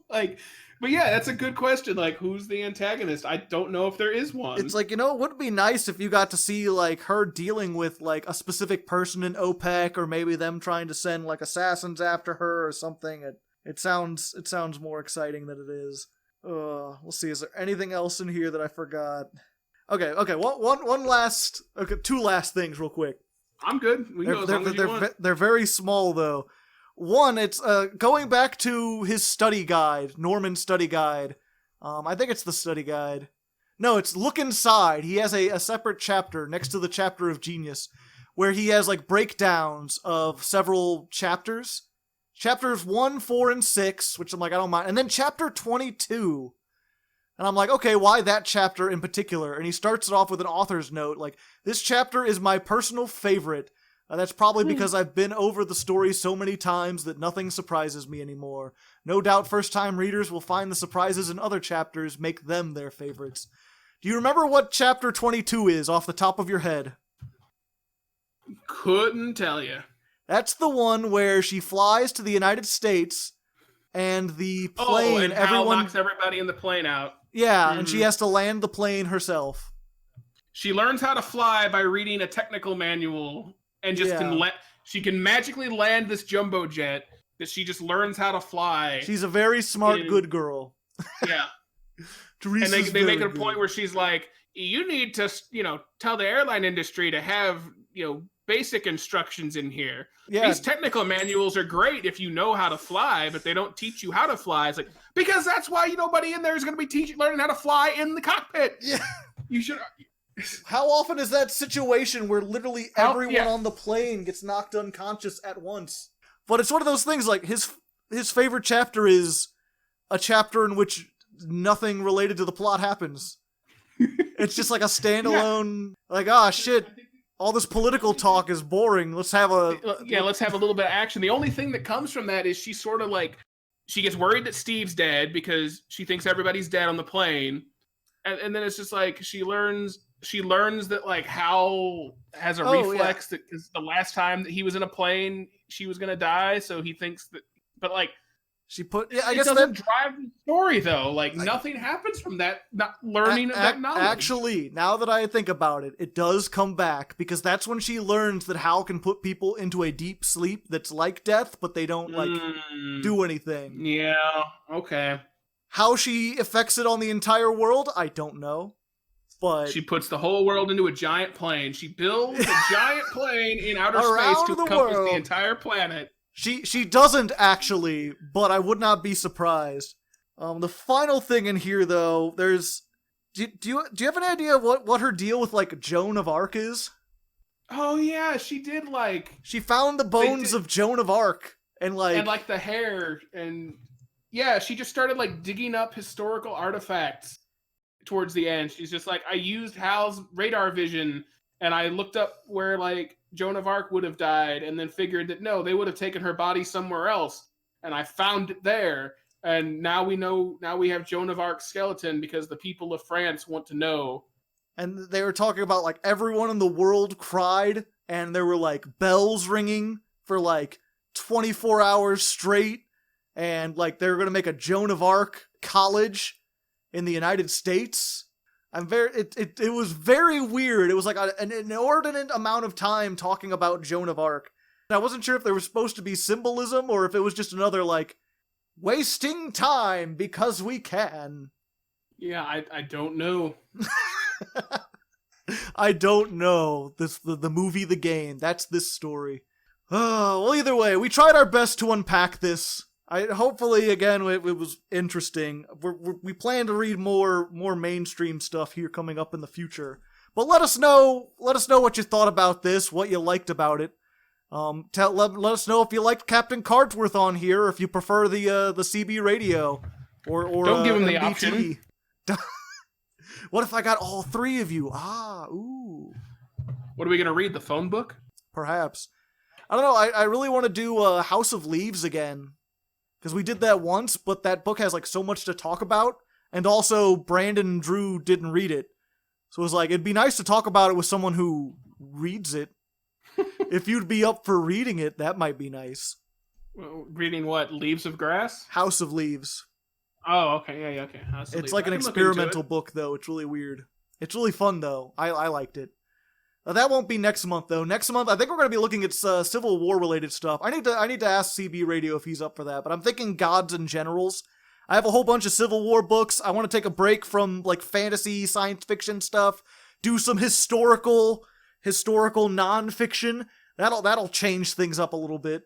Like, but yeah, that's a good question. Like, who's the antagonist? I don't know if there is one.
It's like, it would be nice if you got to see, like, her dealing with, like, a specific person in OPEC, or maybe them trying to send, like, assassins after her or something. It sounds more exciting than it is. We'll see. Is there anything else in here that I forgot? Okay. One last, two last things real quick.
I'm good. We can go as long as you want.
They're very small, though. One, it's going back to his study guide, Norman's study guide. I think it's the study guide. No, it's Look Inside. He has a separate chapter next to the chapter of Genius, where he has, like, breakdowns of several chapters. Chapters 1, 4, and 6, which I'm like, I don't mind. And then chapter 22. And I'm like, okay, why that chapter in particular? And he starts it off with an author's note, like, this chapter is my personal favorite. That's probably because I've been over the story so many times that nothing surprises me anymore. No doubt first-time readers will find the surprises in other chapters make them their favorites. Do you remember what chapter 22 is off the top of your head?
Couldn't tell you.
That's the one where she flies to the United States and the plane...
and everyone knocks everybody in the plane out.
Yeah, and she has to land the plane herself.
She learns how to fly by reading a technical manual, and just she can magically land this jumbo jet that she just learns how to fly.
She's a very smart, good girl.
Yeah. And they make it a point where she's like, you need to, tell the airline industry to have, basic instructions in here. Yeah. These technical manuals are great if you know how to fly, but they don't teach you how to fly. It's like, because that's why nobody in there is going to be learning how to fly in the cockpit.
Yeah.
You should...
How often is that situation where literally everyone on the plane gets knocked unconscious at once? But it's one of those things, like, his favorite chapter is a chapter in which nothing related to the plot happens. It's just like a standalone, shit, all this political talk is boring. Let's have a little bit of action. The only thing that comes from that is she's sort of like, she gets worried that Steve's dead because she thinks everybody's dead on the plane. And then it's just like, she learns
she learns that like Hal has a reflex that is the last time that he was in a plane, she was gonna die, so he thinks that. But like,
I guess
it doesn't drive the story though. Like nothing happens from that not learning of that knowledge.
Actually, now that I think about it, it does come back because that's when she learns that Hal can put people into a deep sleep that's like death, but they don't like do anything.
Yeah. Okay.
How she affects it on the entire world, I don't know. But
she puts the whole world into a giant plane. She builds a giant plane in outer space to encompass the entire planet.
She doesn't actually, but I would not be surprised. The final thing in here, though, there's. Do you have any idea what her deal with like Joan of Arc is?
Oh yeah, she did like.
She found the bones of Joan of Arc and like
the hair and yeah, she just started like digging up historical artifacts. Towards the end, she's just like, I used Hal's radar vision and I looked up where like Joan of Arc would have died and then figured that no, they would have taken her body somewhere else. And I found it there. And now we have Joan of Arc's skeleton because the people of France want to know.
And they were talking about like everyone in the world cried and there were like bells ringing for like 24 hours straight. And like they were going to make a Joan of Arc college in the United States. It was very weird. It was like an inordinate amount of time talking about Joan of Arc. And I wasn't sure if there was supposed to be symbolism or if it was just another like wasting time because we can.
Yeah, I don't know.
I don't know. The movie, the game. That's this story. Oh, well, either way, we tried our best to unpack this. Hopefully, again, it was interesting. We plan to read more mainstream stuff here coming up in the future. But let us know what you thought about this, what you liked about it. Let us know if you liked Captain Cardsworth on here, or if you prefer the CB radio, or
don't give him the
MBT. Option. What if I got all three of you? Ooh.
What are we gonna read? The phone book?
Perhaps. I don't know. I really want to do House of Leaves again. Because we did that once, but that book has like so much to talk about, and also Brandon and Drew didn't read it. So it was like, it'd be nice to talk about it with someone who reads it. If you'd be up for reading it, that might be nice.
Well, reading what? Leaves of Grass?
House of Leaves.
Oh, okay, yeah, okay.
It's like an experimental book, though. It's really weird. It's really fun, though. I liked it. That won't be next month, though. Next month, I think we're going to be looking at Civil War-related stuff. I need to ask CB Radio if he's up for that, but I'm thinking Gods and Generals. I have a whole bunch of Civil War books. I want to take a break from, like, fantasy, science fiction stuff, do some historical non-fiction. That'll change things up a little bit.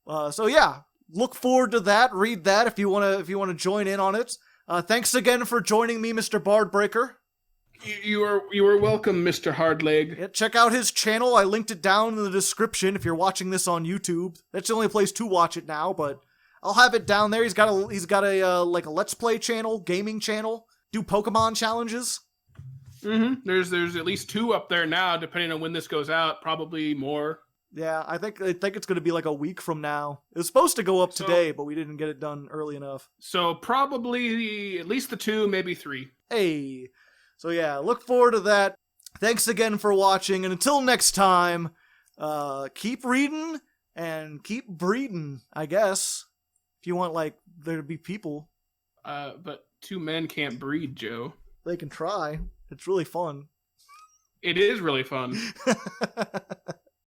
So, yeah, look forward to that. Read that if you want to join in on it. Thanks again for joining me, Mr. Bardbreaker.
You were welcome, Mr. Hardleg.
Yeah, check out his channel. I linked it down in the description if you're watching this on YouTube. That's the only place to watch it now, but I'll have it down there. He's got a like a Let's Play channel, gaming channel, do Pokemon challenges.
Mm-hmm. There's at least 2 up there now, depending on when this goes out. Probably more.
Yeah, I think it's going to be like a week from now. It was supposed to go up today, but we didn't get it done early enough.
So probably at least the 2, maybe 3.
Hey. So yeah, look forward to that. Thanks again for watching, and until next time, keep reading and keep breeding, I guess. If you want, like, there to be people.
But 2 men can't breed, Joe.
They can try. It's really fun.
It is really fun.